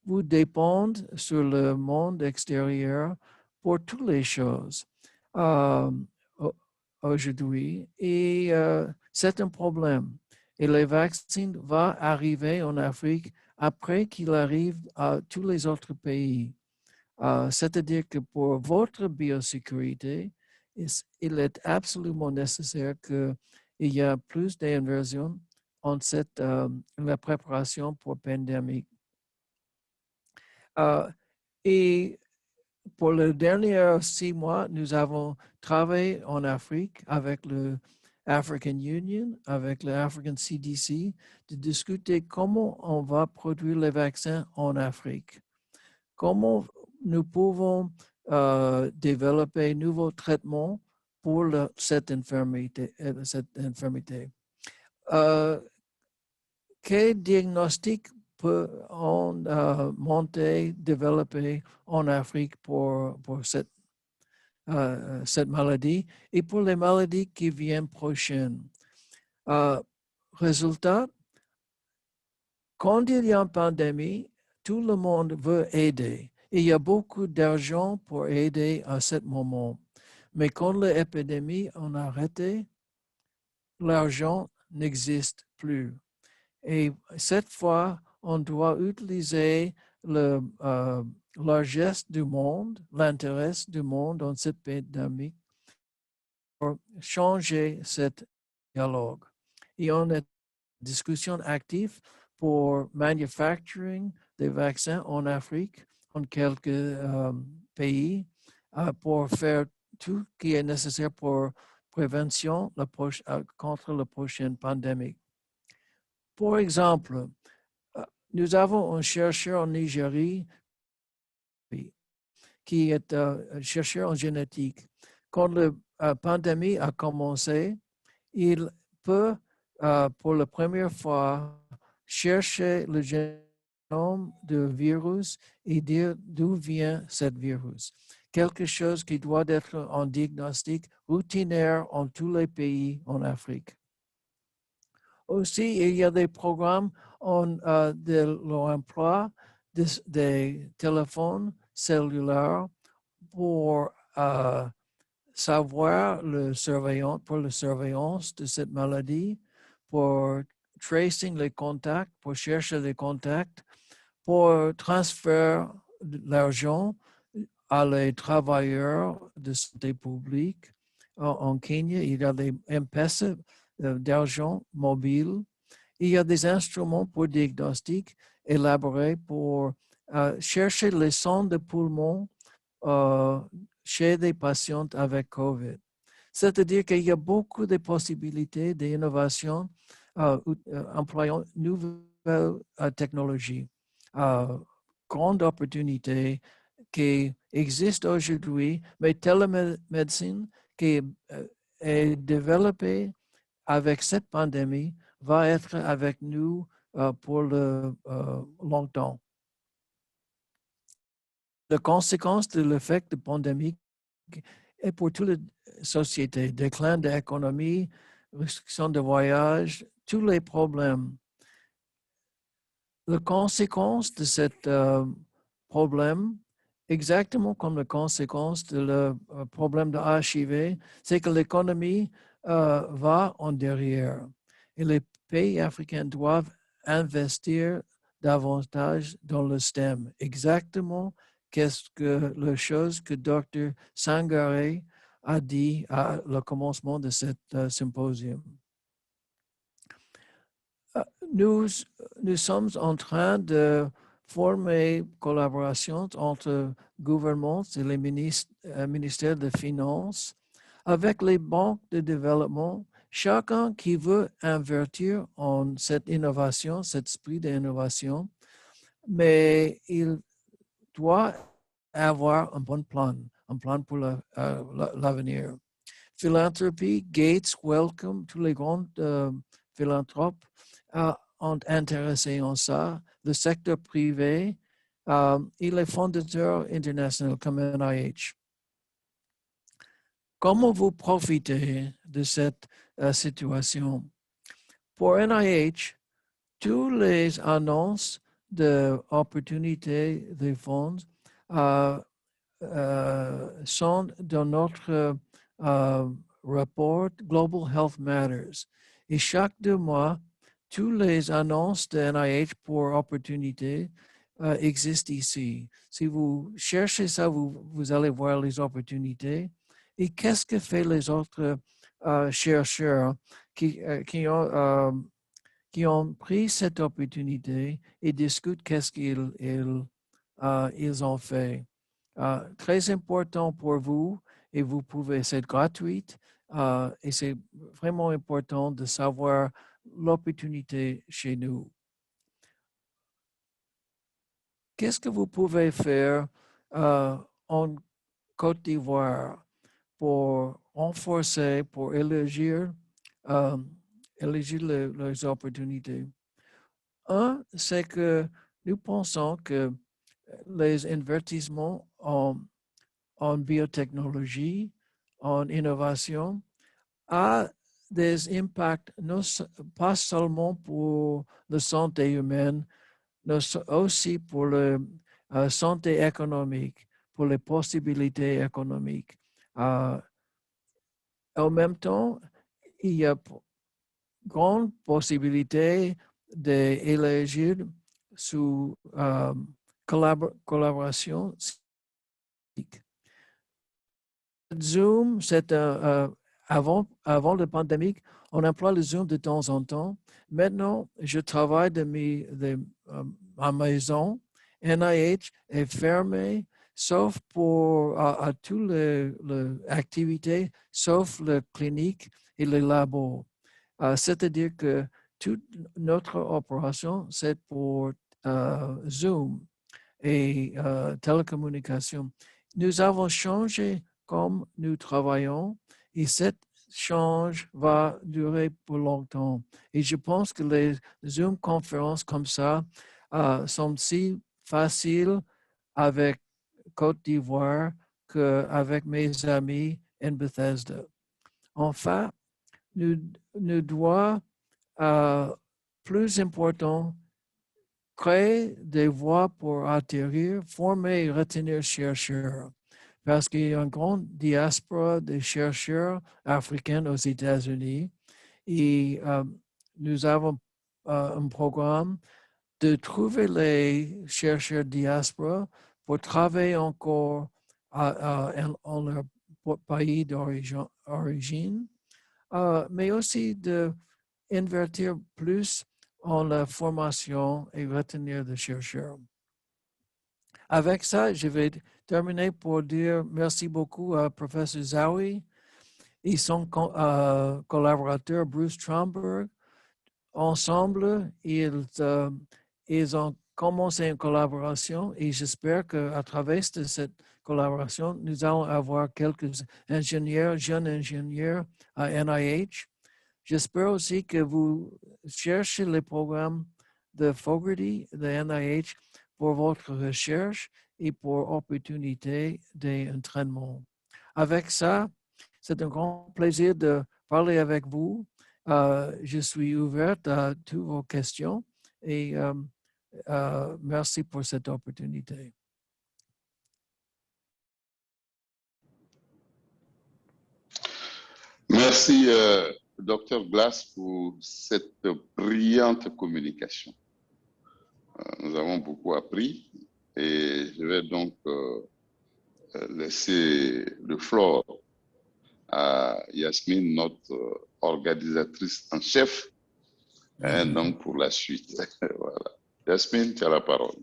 Vous dépendez sur le monde extérieur pour toutes les choses aujourd'hui et c'est un problème. Et les vaccins vont arriver en Afrique après qu'il arrive à tous les autres pays. C'est-à-dire que pour votre biosécurité, il est absolument nécessaire qu'il y ait plus d'inversion en la préparation pour la pandémie. Et pour les derniers 6 mois, nous avons travaillé en Afrique avec le African Union, avec le African CDC, de discuter comment on va produire les vaccins en Afrique. Comment nous pouvons développer de nouveaux traitements pour cette infirmité. Quel diagnostic peut-on monter, développer en Afrique pour cette maladie et pour les maladies qui viennent prochaines? Résultat, quand il y a une pandémie, tout le monde veut aider. Il y a beaucoup d'argent pour aider à ce moment. Mais quand l'épidémie a arrêté, l'argent n'existe plus. Et cette fois, on doit utiliser le largesse du monde, l'intérêt du monde dans cette pandémie pour changer ce dialogue. Et on est en discussion active pour manufacturing des vaccins en Afrique, en quelques pays, pour faire tout ce qui est nécessaire pour prévention contre la prochaine pandémie. Pour exemple, nous avons un chercheur en Nigerie qui est un chercheur en génétique. Quand la pandémie a commencé, il peut, pour la première fois, chercher le génome du virus et dire d'où vient ce virus. Quelque chose qui doit être un diagnostic routinaire en tous les pays en Afrique. Aussi, il y a des programmes de l'emploi des téléphones cellulaires pour savoir pour la surveillance de cette maladie, pour tracing les contacts, pour chercher les contacts, pour transférer l'argent à les travailleurs de santé publique. En Kenya, il y a des M-Pesa d'argent mobile. Il y a des instruments pour diagnostic élaborés pour chercher les sons de poumon chez des patients avec COVID. C'est-à-dire qu'il y a beaucoup de possibilités d'innovation employant nouvelles technologies. Grande opportunité qui existe aujourd'hui, mais télémédecine qui est développée avec cette pandémie va être avec nous pour longtemps. La conséquence de l'effet de pandémie et pour toutes les sociétés, déclin de l'économie, restriction de voyage, tous les problèmes. La conséquence de ce problème, exactement comme la conséquence de le problème de HIV, c'est que l'économie va en derrière. Et les pays africains doivent investir davantage dans le STEM. Exactement qu'est-ce que la chose que Dr. Sangaré a dit à le commencement de cet symposium. Nous sommes en train de former collaboration entre gouvernements et les ministères des Finances avec les banques de développement, chacun qui veut investir en cette innovation, cet esprit d'innovation, mais il doit avoir un bon plan, un plan pour l'avenir. Philanthropie, Gates, Wellcome, tous les grands philanthropes ont intéressé en ça, le secteur privé et les fondateurs internationaux comme NIH. Comment vous profitez de cette situation? Pour NIH, toutes les annonces d'opportunités de fonds sont dans notre rapport Global Health Matters. Et chaque 2 mois, toutes les annonces de NIH pour opportunités existent ici. Si vous cherchez ça, vous allez voir les opportunités. Et qu'est-ce que font les autres chercheurs qui ont pris cette opportunité et discutent qu'est-ce qu'ils ont fait. Très important pour vous et vous pouvez, c'est gratuit et c'est vraiment important de savoir l'opportunité chez nous. Qu'est-ce que vous pouvez faire en Côte d'Ivoire pour renforcer, pour élargir les opportunités? Un, c'est que nous pensons que les investissements en biotechnologie, en innovation, a des impacts non pas seulement pour la santé humaine, mais aussi pour la santé économique, pour les possibilités économiques. En même temps, il y a grande possibilité d'élargir sous collaboration. Zoom, c'est avant la pandémie, on emploie le Zoom de temps en temps. Maintenant, je travaille de ma maison. NIH est fermé, sauf pour à toutes les activités, sauf la clinique et les labos. C'est-à-dire que toute notre opération, c'est pour Zoom et télécommunication. Nous avons changé comme nous travaillons et cet change va durer pour longtemps. Et je pense que les Zoom conférences comme ça sont si faciles avec Côte d'Ivoire qu'avec mes amis en Bethesda. Enfin, nous devons, plus important, créer des voies pour atterrir, former et retenir chercheurs. Parce qu'il y a une grande diaspora de chercheurs africains aux États-Unis et nous avons un programme de trouver les chercheurs diaspora pour travailler encore en leur pays d'origine, mais aussi d'invertir plus en la formation et retenir des chercheurs. Avec ça, je vais terminer pour dire merci beaucoup à professeur Zawi et son collaborateur Bruce Tromberg. Ensemble, ils ont commencé une collaboration et j'espère qu'à travers de cette collaboration, nous allons avoir quelques ingénieurs, jeunes ingénieurs à NIH. J'espère aussi que vous cherchez les programmes de Fogarty, de NIH, pour votre recherche et pour opportunité d'entraînement. avec ça, c'est un grand plaisir de parler avec vous. Je suis ouverte à toutes vos questions et merci pour cette opportunité. Merci, Dr. Glass, pour cette brillante communication. Nous avons beaucoup appris et je vais donc laisser le floor à Yasmine, notre organisatrice en chef, donc pour la suite. Voilà. Yasmine, tu as la parole.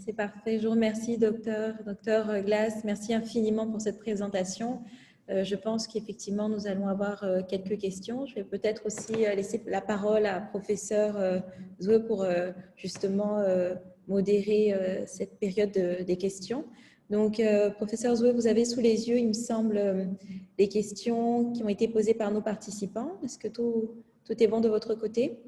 C'est parfait. Je vous remercie, docteur Glass. Merci infiniment pour cette présentation. Je pense qu'effectivement, nous allons avoir quelques questions. Je vais peut-être aussi laisser la parole à professeur Zoué pour justement modérer cette période des questions. Donc, professeur Zoué, vous avez sous les yeux, il me semble, les questions qui ont été posées par nos participants. Est-ce que tout est bon de votre côté?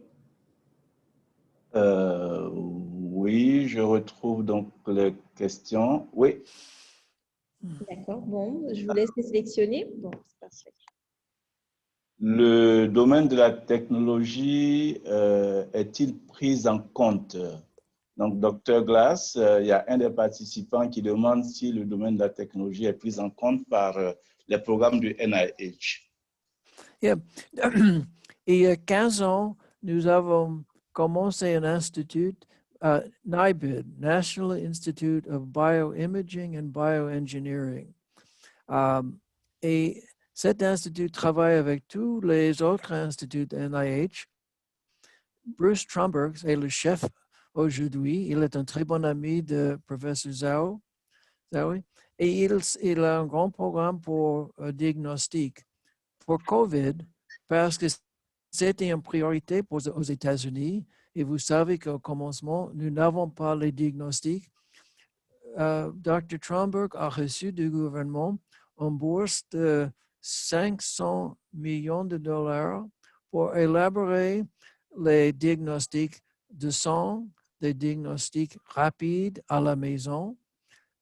Oui, je retrouve donc les questions. Oui. D'accord, bon, je vous laisse les sélectionner. Bon, c'est parfait. Le domaine de la technologie est-il pris en compte? Donc, Dr. Glass, il y a un des participants qui demande si le domaine de la technologie est pris en compte par les programmes du NIH. Yeah. Il y a 15 ans, nous avons commencé un institut, NIBID, National Institute of Bioimaging and Bioengineering. Et cet institut travaille avec tous les autres instituts NIH. Bruce Trumberg est le chef aujourd'hui. Il est un très bon ami de professeur Zhao. Et il a un grand programme pour diagnostic. Pour COVID, parce que c'était une priorité aux États-Unis, et vous savez qu'au commencement, nous n'avons pas les diagnostics. Dr. Tromberg a reçu du gouvernement une bourse de 500 millions de dollars pour élaborer les diagnostics de sang, les diagnostics rapides à la maison,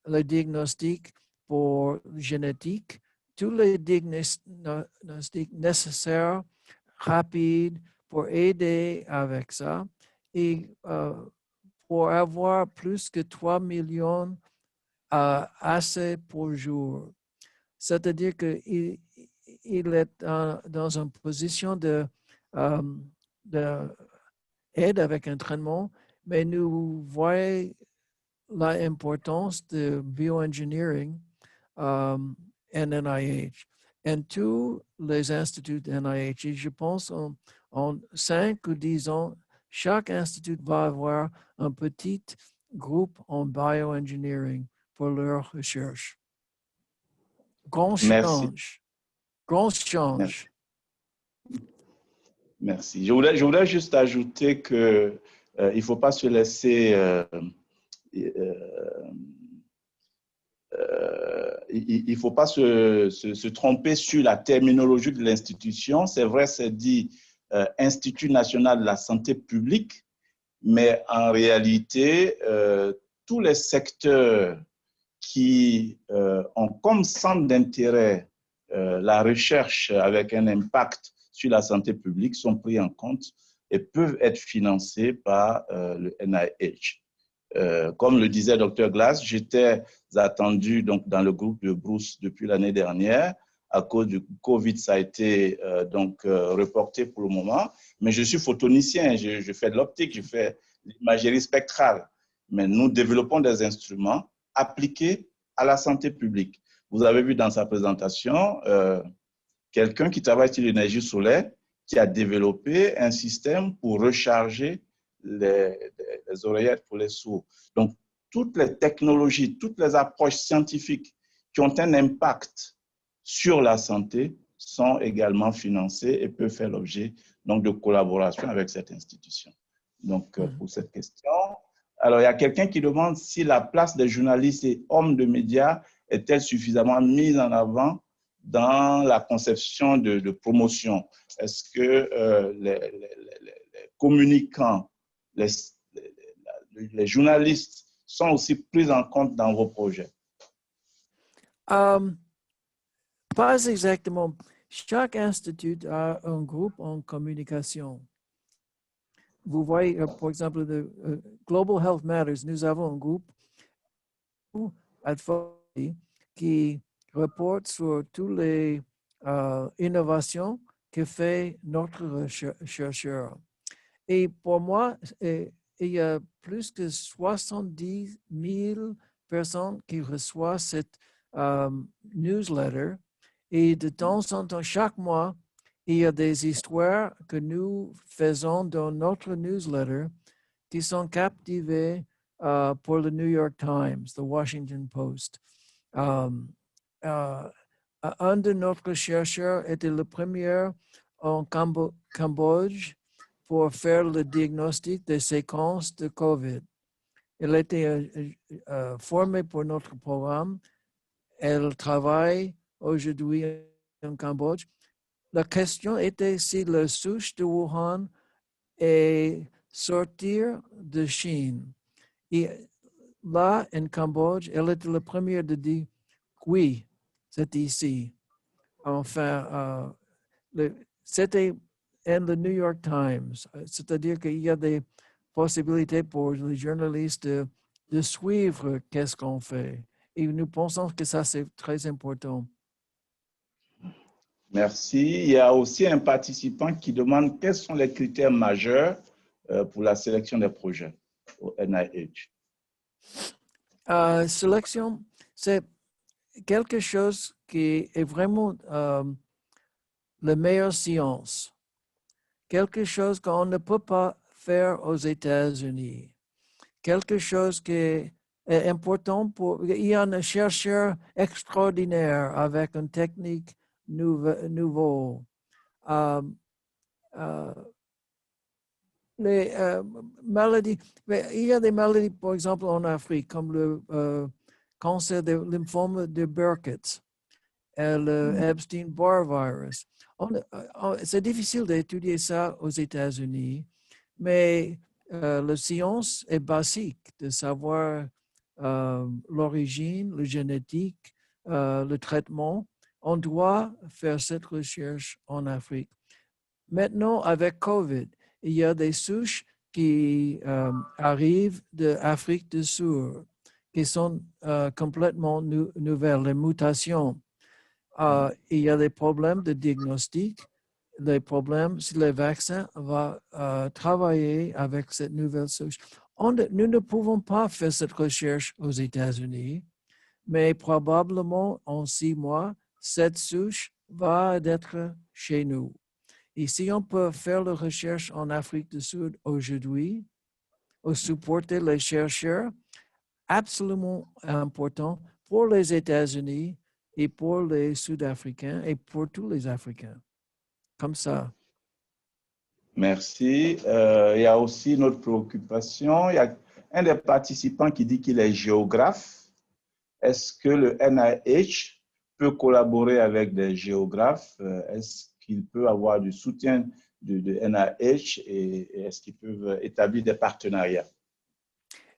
les diagnostics pour génétique, tous les diagnostics nécessaires, rapides, pour aider avec ça. Et pour avoir plus que 3 millions assez pour jour. C'est-à-dire qu'il est dans une position de aide avec entraînement, mais nous voyons l'importance de bioengineering NIH et tous les instituts NIH. Et je pense en 5 ou 10 ans, chaque institut va avoir un petit groupe en bioengineering pour leur recherche. Grand change. Grand change. Merci. Je voulais juste ajouter que il ne faut pas se laisser il faut pas se tromper sur la terminologie de l'institution. C'est vrai, c'est dit Institut national de la santé publique, mais en réalité, tous les secteurs qui ont comme centre d'intérêt la recherche avec un impact sur la santé publique sont pris en compte et peuvent être financés par le NIH. Comme le disait Dr. Glass, j'étais attendu donc, dans le groupe de Bruce depuis l'année dernière. À cause du Covid, ça a été reporté pour le moment. Mais je suis photonicien, je fais de l'optique, je fais de l'imagerie spectrale. Mais nous développons des instruments appliqués à la santé publique. Vous avez vu dans sa présentation quelqu'un qui travaille sur l'énergie solaire, qui a développé un système pour recharger les oreillettes pour les sourds. Donc, toutes les technologies, toutes les approches scientifiques qui ont un impact sur la santé sont également financées et peuvent faire l'objet de collaboration avec cette institution. Donc, pour cette question, alors il y a quelqu'un qui demande si la place des journalistes et hommes de médias est-elle suffisamment mise en avant dans la conception de promotion. Est-ce que les communicants, les journalistes sont aussi pris en compte dans vos projets? Pas exactement. Chaque institut a un groupe en communication. Vous voyez, par exemple, le Global Health Matters, nous avons un groupe qui reporte sur toutes les innovations que fait notre chercheur. Et pour moi, il y a plus que 70 000 personnes qui reçoivent cette newsletter. Et de temps en temps, chaque mois, il y a des histoires que nous faisons dans notre newsletter qui sont captivées pour le New York Times, the Washington Post. Un de nos chercheurs était le premier en Cambodge pour faire le diagnostic des séquences de COVID. Elle a été formée pour notre programme. Elle travaille aujourd'hui en Cambodge. La question était si la souche de Wuhan est sortir de Chine. Et là, en Cambodge, elle était la première de dire oui, c'est ici. Enfin, c'était dans le New York Times, c'est-à-dire qu'il y a des possibilités pour les journalistes de suivre qu'est-ce qu'on fait. Et nous pensons que ça, c'est très important. Merci. Il y a aussi un participant qui demande quels sont les critères majeurs pour la sélection des projets au NIH. Sélection, c'est quelque chose qui est vraiment la meilleure science. Quelque chose qu'on ne peut pas faire aux États-Unis. Quelque chose qui est important pour... Il y a un chercheur extraordinaire avec une technique nouvelle. Les maladies, il y a des maladies, par exemple, en Afrique, comme le cancer de lymphome de Burkitt, le Epstein-Barr virus. C'est difficile d'étudier ça aux États-Unis, mais la science est basique de savoir l'origine, la génétique, le traitement. On doit faire cette recherche en Afrique. Maintenant, avec COVID, il y a des souches qui arrivent d'Afrique du Sud, qui sont complètement nouvelles, les mutations. Il y a des problèmes de diagnostic, les problèmes si le vaccin va travailler avec cette nouvelle souche. Nous ne pouvons pas faire cette recherche aux États-Unis, mais probablement en 6 mois, cette souche va être chez nous. Et si on peut faire la recherche en Afrique du Sud aujourd'hui, ou supporter les chercheurs, absolument important pour les États-Unis et pour les Sud-Africains et pour tous les Africains. Comme ça. Merci. Il y a aussi une autre préoccupation. Il y a un des participants qui dit qu'il est géographe. Est-ce que le NIH peut collaborer avec des géographes? Est-ce qu'il peut avoir du soutien de NIH et est-ce qu'ils peuvent établir des partenariats?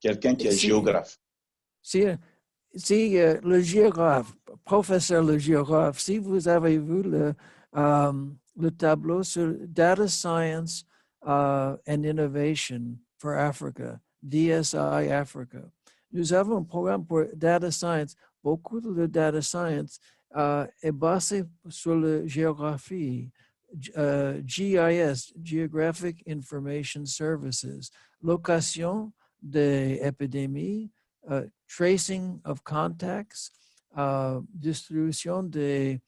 Quelqu'un qui est géographe. Si le géographe, professeur le géographe, si vous avez vu le tableau sur Data Science and Innovation for Africa, DSI Africa, nous avons un programme pour Data Science. Beaucoup de Data Science est basé sur la géographie, GIS, Geographic Information Services, location des épidémies, tracing of contacts, distribution de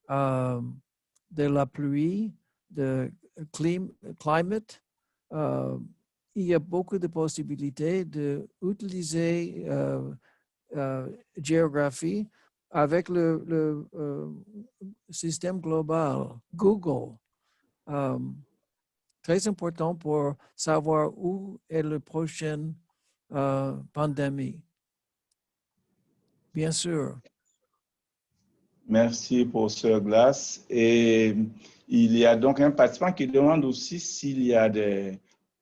la pluie, de climate. Il y a beaucoup de possibilités d'utiliser géographie avec le système global, Google. Très important pour savoir où est la prochaine pandémie. Bien sûr. Merci, professeur Glass. Et il y a donc un participant qui demande aussi s'il y a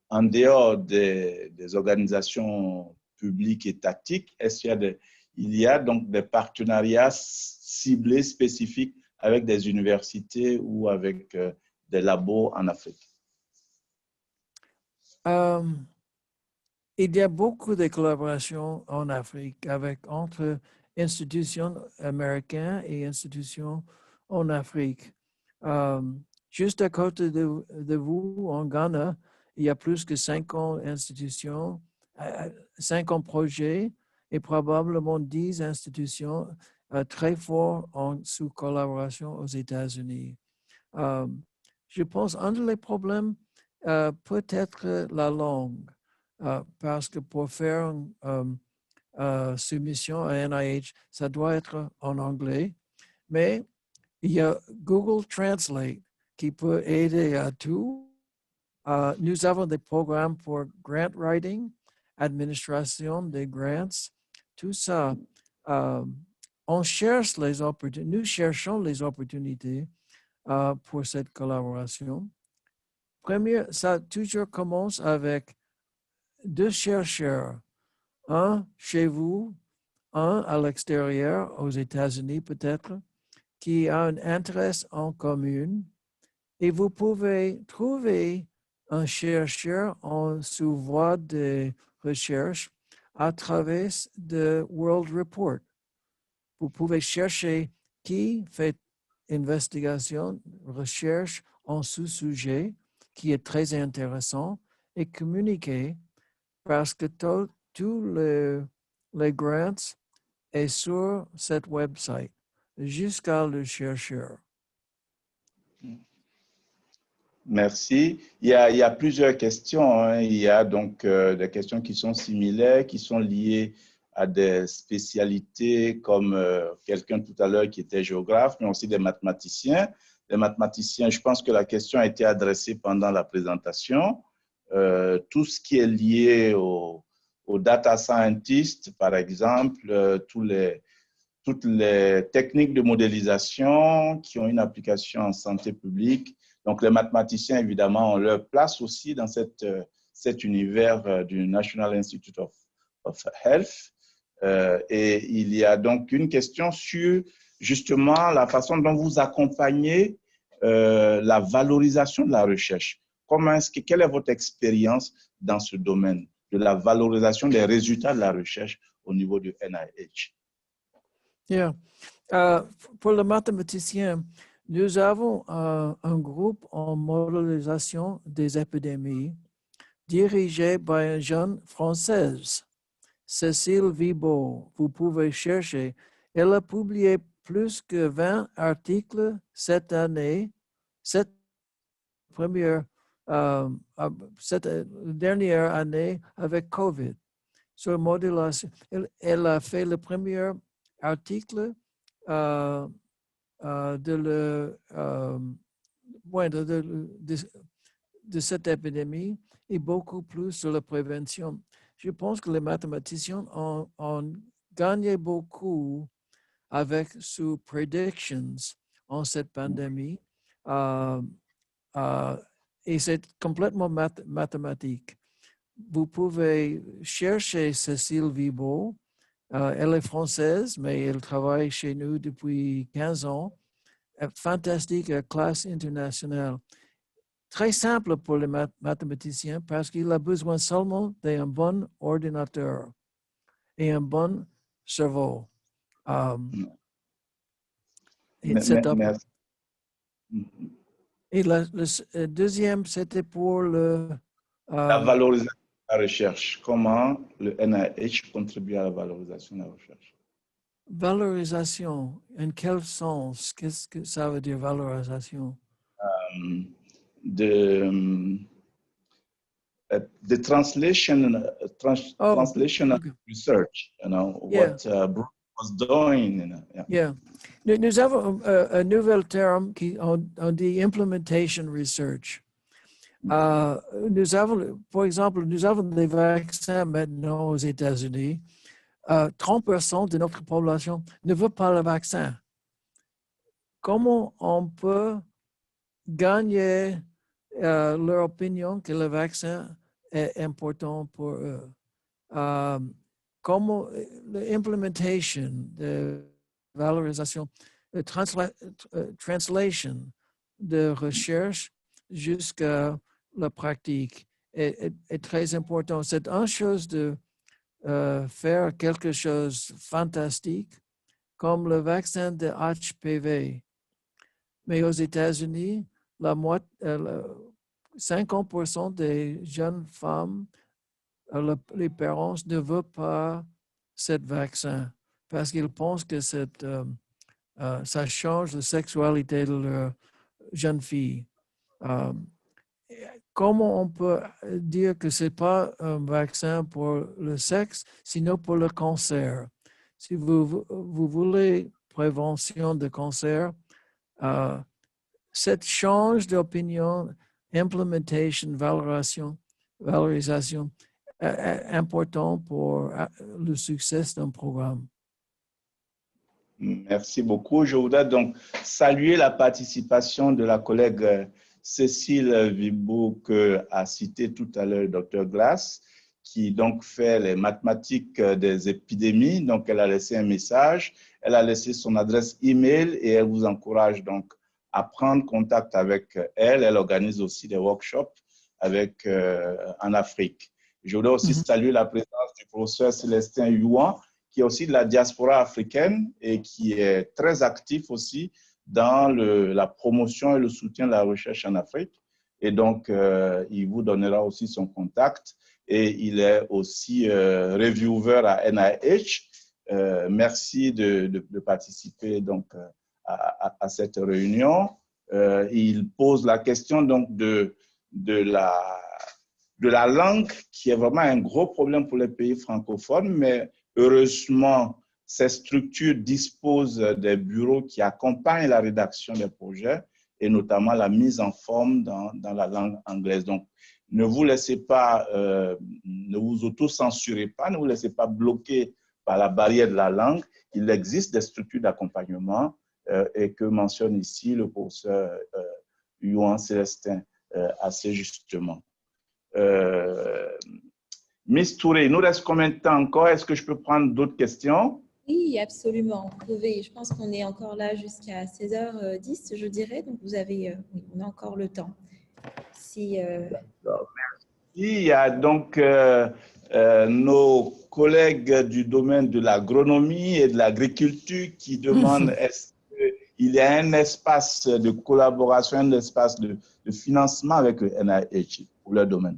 en dehors des organisations publiques étatiques, est-ce qu'il y a donc des partenariats ciblés spécifiques avec des universités ou avec des labos en Afrique? Il y a beaucoup de collaborations en Afrique entre institutions américaines et institutions en Afrique. Juste à côté de vous, en Ghana, il y a plus que 50 institutions, 50 projets et probablement 10 institutions très fortes sous collaboration aux États-Unis. Je pense un des problèmes peut être la langue. Parce que pour faire une soumission à NIH, ça doit être en anglais, mais il y a Google Translate qui peut aider à tout. Nous avons des programmes pour grant writing, administration des grants, tout ça. Nous cherchons les opportunités pour cette collaboration. Premier, ça toujours commence avec 2 chercheurs, un chez vous, un à l'extérieur, aux États-Unis peut-être, qui a un intérêt en commun, et vous pouvez trouver un chercheur en sous-voie de recherche à travers le World Report. Vous pouvez chercher qui fait investigation, recherche en sous-sujet, qui est très intéressant, et communiquer parce que tous les grants est sur cette website jusqu'à le chercheur. Merci. Il y a plusieurs questions. Hein. Il y a donc des questions qui sont similaires, qui sont liées à des spécialités comme quelqu'un tout à l'heure qui était géographe, mais aussi des mathématiciens. Les mathématiciens, je pense que la question a été adressée pendant la présentation. Tout ce qui est lié aux data scientists, par exemple, toutes les techniques de modélisation qui ont une application en santé publique. Donc, les mathématiciens, évidemment, ont leur place aussi dans cet univers du National Institute of Health. Et il y a donc une question sur justement la façon dont vous accompagnez la valorisation de la recherche. Quelle est votre expérience dans ce domaine de la valorisation des résultats de la recherche au niveau du NIH? Yeah. Pour le mathématicien, nous avons un groupe en modélisation des épidémies dirigé par une jeune Française, Cécile Vibo. Vous pouvez chercher. Elle a publié plus que 20 articles cette année, cette dernière année avec COVID. Sur modélisation, elle a fait le premier article de cette épidémie et beaucoup plus sur la prévention. Je pense que les mathématiciens ont gagné beaucoup avec sous predictions en cette pandémie et c'est complètement mathématique. Vous pouvez chercher Cécile Vibo. Elle est française, mais elle travaille chez nous depuis 15 ans. Fantastique, classe internationale. Très simple pour les mathématiciens parce qu'il a besoin seulement d'un bon ordinateur et un bon cerveau. Merci. Et le deuxième, c'était pour la valorisation de la recherche. Comment le NIH contribue à la valorisation de la recherche? Valorisation, en quel sens? Qu'est-ce que ça veut dire valorisation? The translation okay. research, what Bruce was doing. Yeah. Nous avons un nouvel terme qui on dit implementation research. Nous avons, par exemple, nous avons des vaccins maintenant aux États-Unis. 30% de notre population ne veut pas le vaccin. Comment on peut gagner leur opinion que le vaccin est important pour eux? Comment l'implémentation de valorisation, translation de recherche jusqu'à la pratique est très important. C'est une chose de faire quelque chose de fantastique comme le vaccin de HPV. Mais aux États-Unis, 50% des jeunes femmes, les parents ne veulent pas ce vaccin parce qu'ils pensent que ça change la sexualité de leur jeune fille. Comment on peut dire que ce n'est pas un vaccin pour le sexe, sinon pour le cancer? Si vous voulez prévention de cancer, cette change d'opinion, implementation, valorisation est important pour le succès d'un programme. Merci beaucoup. Je voudrais donc saluer la participation de la collègue Cécile Vibou que a cité tout à l'heure Dr Glass, qui donc fait les mathématiques des épidémies. Donc, elle a laissé un message, elle a laissé son adresse email et elle vous encourage donc à prendre contact avec elle. Elle organise aussi des workshops en Afrique. Je voudrais aussi saluer la présence du professeur Célestin Youan, qui est aussi de la diaspora africaine et qui est très actif aussi dans la promotion et le soutien de la recherche en Afrique. Et donc, il vous donnera aussi son contact. Et il est aussi reviewer à NIH. Merci de participer donc à cette réunion. Il pose la question donc de la langue, qui est vraiment un gros problème pour les pays francophones, mais heureusement, ces structures disposent des bureaux qui accompagnent la rédaction des projets et notamment la mise en forme dans la langue anglaise. Donc, ne vous laissez pas, ne vous auto-censurez pas, ne vous laissez pas bloquer par la barrière de la langue. Il existe des structures d'accompagnement et que mentionne ici le professeur Youan Célestin assez justement. Miss Touré, il nous reste combien de temps encore? Est-ce que je peux prendre d'autres questions? Oui, absolument. Vous pouvez. Je pense qu'on est encore là jusqu'à 16h10, je dirais. Donc, vous avez, oui, on a encore le temps. Si, Merci. Il y a donc nos collègues du domaine de l'agronomie et de l'agriculture qui demandent est-ce qu'il y a un espace de collaboration, un espace de financement avec le NIH pour leur domaine.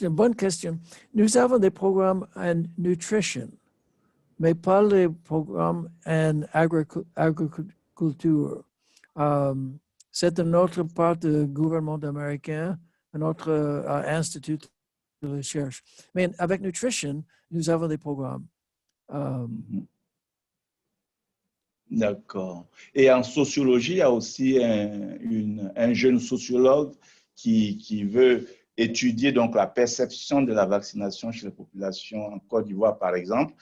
Bonne question. Nous avons des programmes en nutrition, mais pas les programmes en agriculture. C'est une autre part du gouvernement américain, un autre institut de recherche. Mais avec nutrition, nous avons des programmes. D'accord. Et en sociologie, il y a aussi un jeune sociologue qui veut étudier donc la perception de la vaccination chez les populations en Côte d'Ivoire, par exemple,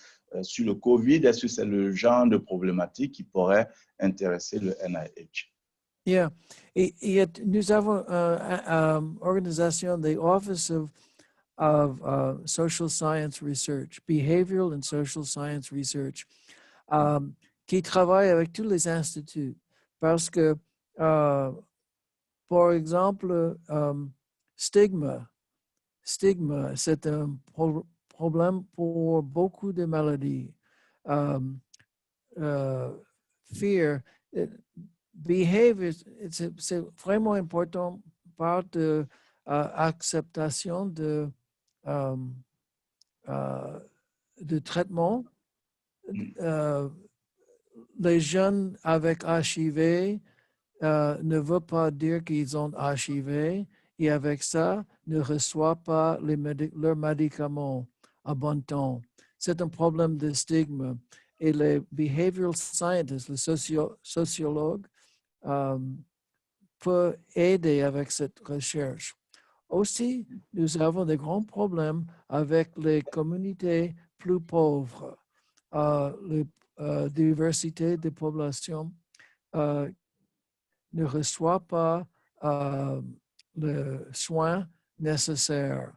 sur le COVID. Est-ce que c'est le genre de problématique qui pourrait intéresser le NIH? Yeah. Et nous avons une organisation, the Office of Social Science Research, Behavioral and Social Science Research, qui travaille avec tous les instituts. Parce que, par exemple, stigma, c'est un problème pour beaucoup de maladies. Fear, behavior, c'est vraiment important par de acceptation de traitement. Les jeunes avec HIV ne veulent pas dire qu'ils ont HIV et avec ça ne reçoivent pas leurs médicaments à bon temps. C'est un problème de stigma. Et les behavioral scientists, les sociologues, peuvent aider avec cette recherche. Aussi, nous avons des grands problèmes avec les communautés plus pauvres. La diversité des populations ne reçoit pas le soin nécessaire.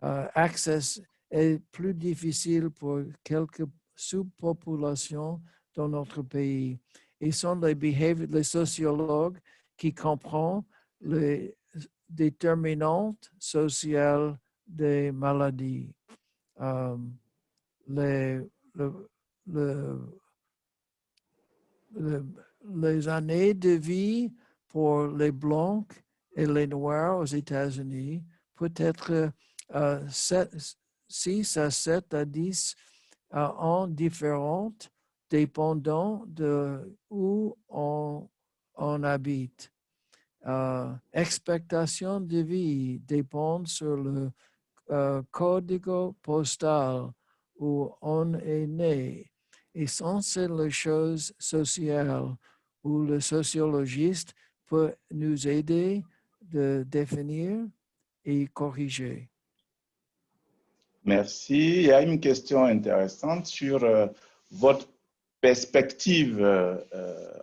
Accès est plus difficile pour quelques sous-population dans notre pays. Ils sont les sociologues qui comprennent les déterminantes sociales des maladies. Les années de vie pour les Blancs et les Noirs aux États-Unis peut être 6 à 7 à 10 ans différentes, dépendant de où on habite. Expectation de vie dépend sur le código postal où on est né. Et sont les choses sociales où le sociologiste peut nous aider de définir et corriger. Merci. Il y a une question intéressante sur votre perspective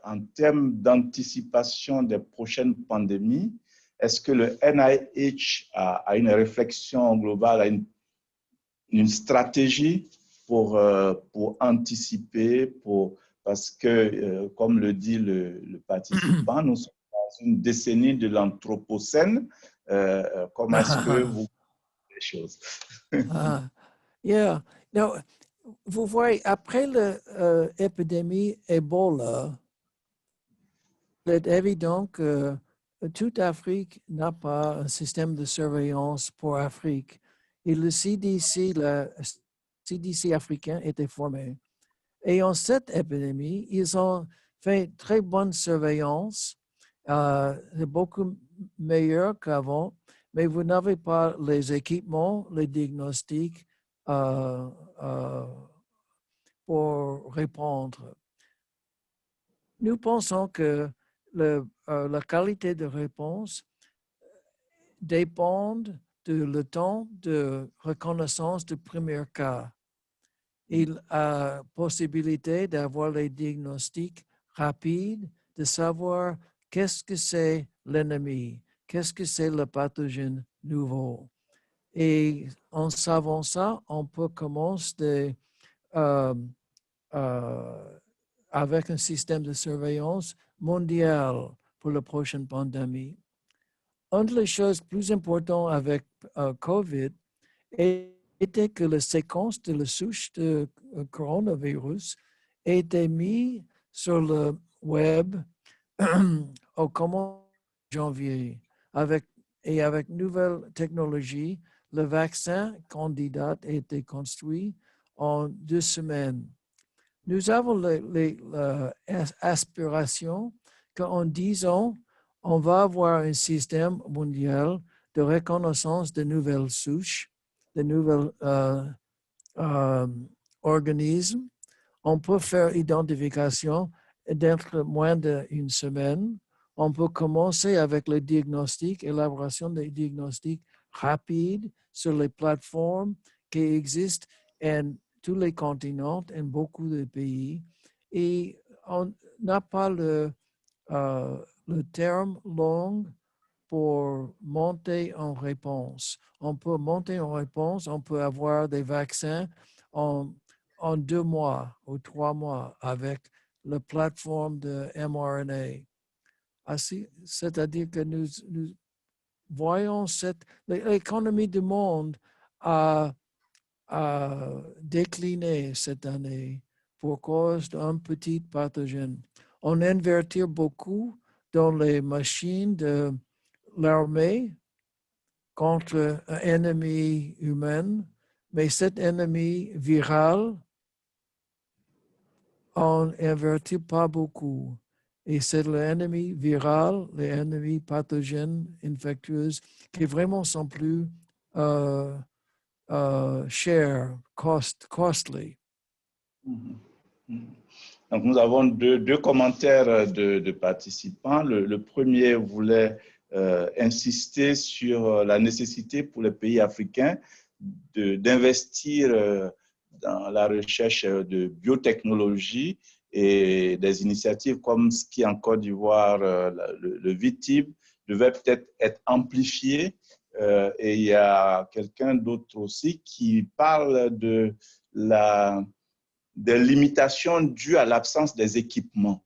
en termes d'anticipation des prochaines pandémies. Est-ce que le NIH a une réflexion globale, a une stratégie pour anticiper, parce que, comme le dit le participant, nous sommes dans une décennie de l'anthropocène. Comment est-ce que vous voyez les choses? Yeah. Now, vous voyez, après l'épidémie Ebola, il est évident que toute Afrique n'a pas un système de surveillance pour Afrique. Et le CDC africain était formé. Et en cette épidémie, ils ont fait très bonne surveillance, beaucoup meilleure qu'avant, mais vous n'avez pas les équipements, les diagnostics pour répondre. Nous pensons que la qualité de réponse dépend le temps de reconnaissance du premier cas. Il a possibilité d'avoir les diagnostics rapides, de savoir qu'est-ce que c'est l'ennemi, qu'est-ce que c'est le pathogène nouveau. Et en savant ça, on peut commencer avec un système de surveillance mondial pour la prochaine pandémie. Une des choses plus importantes avec COVID était que la séquence de la souche de coronavirus a été mise sur le web au commencement de janvier. Avec nouvelle technologie, le vaccin candidat a été construit en 2 semaines. Nous avons l'aspiration qu'en 10 ans, on va avoir un système mondial de reconnaissance de nouvelles souches, de nouveaux organismes. On peut faire identification d'entre moins d'une semaine. On peut commencer avec le diagnostic, élaboration des diagnostics rapides sur les plateformes qui existent en tous les continents, en beaucoup de pays. Et on n'a pas le terme long pour monter en réponse. On peut monter en réponse, on peut avoir des vaccins en 2 mois ou 3 mois avec la plateforme de mRNA. C'est-à-dire que nous voyons l'économie du monde a décliné cette année pour cause d'un petit pathogène. On investit beaucoup dans les machines de l'armée contre un ennemi humain, mais cet ennemi viral, on n'invertit pas beaucoup. Et c'est l'ennemi viral, les ennemis pathogènes, infectieux, qui vraiment sont plus chers, costly. Donc, nous avons deux commentaires de participants. Le premier voulait insister sur la nécessité pour les pays africains d'investir dans la recherche de biotechnologie et des initiatives comme ce qui en Côte d'Ivoire, le VITIB, devait peut-être être amplifié. Et il y a quelqu'un d'autre aussi qui parle de des limitations dues à l'absence des équipements.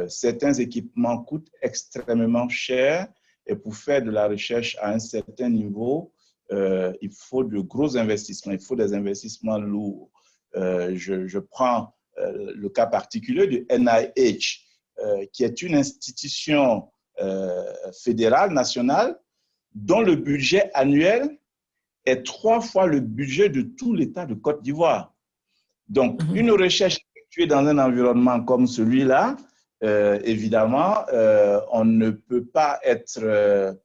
Certains équipements coûtent extrêmement cher et pour faire de la recherche à un certain niveau, il faut de gros investissements, il faut des investissements lourds. Je prends le cas particulier du NIH, qui est une institution fédérale, nationale, dont le budget annuel est 3 fois le budget de tout l'État de Côte d'Ivoire. Donc, une recherche effectuée dans un environnement comme celui-là, évidemment, on ne peut pas être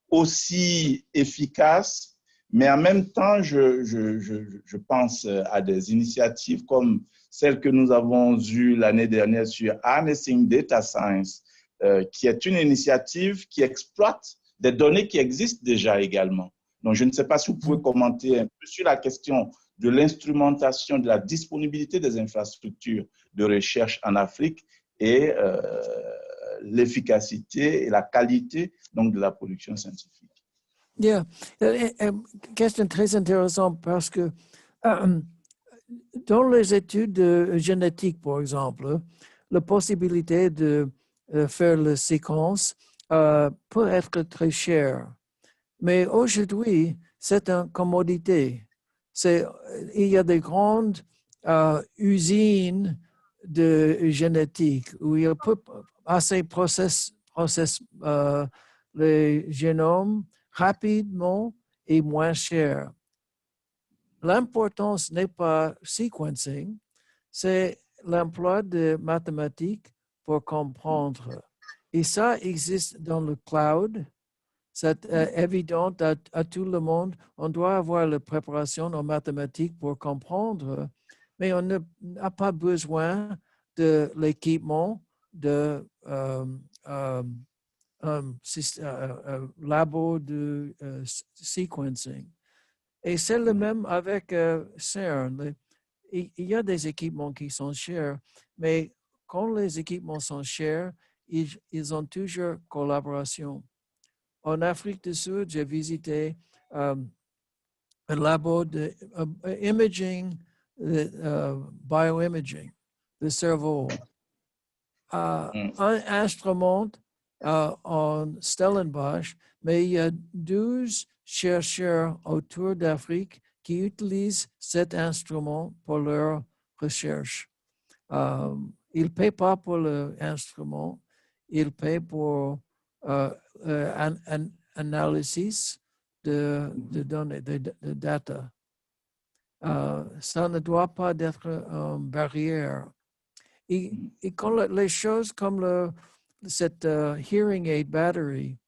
aussi efficace, mais en même temps, je pense à des initiatives comme celle que nous avons eue l'année dernière sur Harnessing Data Science, qui est une initiative qui exploite des données qui existent déjà également. Donc, je ne sais pas si vous pouvez commenter un peu sur la question de l'instrumentation, de la disponibilité des infrastructures de recherche en Afrique et l'efficacité et la qualité donc, de la production scientifique. Yeah, question très intéressante parce que dans les études génétiques, par exemple, la possibilité de faire la séquence peut être très chère. Mais aujourd'hui, c'est une commodité. Il y a des grandes usines de génétique où il peut assez processer les génomes rapidement et moins cher. L'importance n'est pas sequencing, c'est l'emploi de mathématiques pour comprendre. Et ça existe dans le cloud. C'est évident à tout le monde. On doit avoir la préparation en mathématiques pour comprendre, mais on n'a pas besoin de l'équipement de labo de sequencing. Et c'est le même avec CERN. Il y a des équipements qui sont chers, mais quand les équipements sont chers, ils ont toujours collaboration. En Afrique du Sud, j'ai visité un labo de imaging, bioimaging, le cerveau. Un instrument en Stellenbosch, mais il y a 12 chercheurs autour d'Afrique qui utilisent cet instrument pour leur recherche. Ils ne paient pas pour l'instrument, ils paient pour un analysis de données, de data. Ça ne doit pas être une barrière. Et quand les choses comme cette hearing aid battery,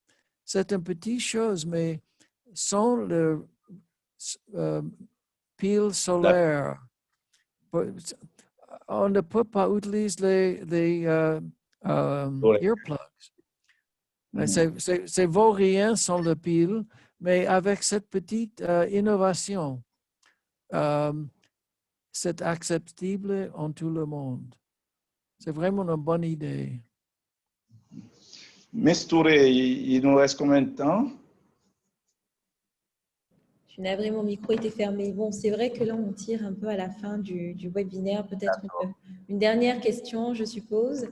c'est une petite chose, mais sans le pile solaire, on ne peut pas utiliser les earplugs. C'est vaut rien sans le pile, mais avec cette petite innovation, c'est acceptable en tout le monde. C'est vraiment une bonne idée. Miss Touré, il nous reste combien de temps? Je suis navrée, mon micro était fermé. Bon, c'est vrai que là, on tire un peu à la fin du webinaire. Peut-être une dernière question, je suppose.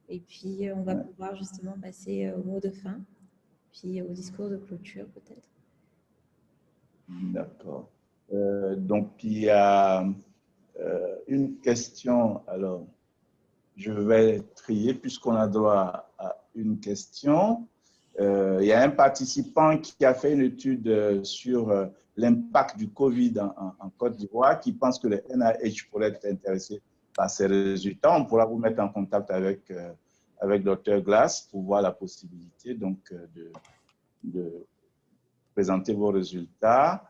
Et puis, on va pouvoir justement passer au mot de fin, puis au discours de clôture, peut-être. D'accord. Donc, il y a une question. Alors, je vais trier puisqu'on a droit à une question. Il y a un participant qui a fait une étude sur l'impact du COVID en Côte d'Ivoire qui pense que le NIH pourrait être intéressé par ces résultats. On pourra vous mettre en contact avec Dr. Glass pour voir la possibilité donc, de présenter vos résultats.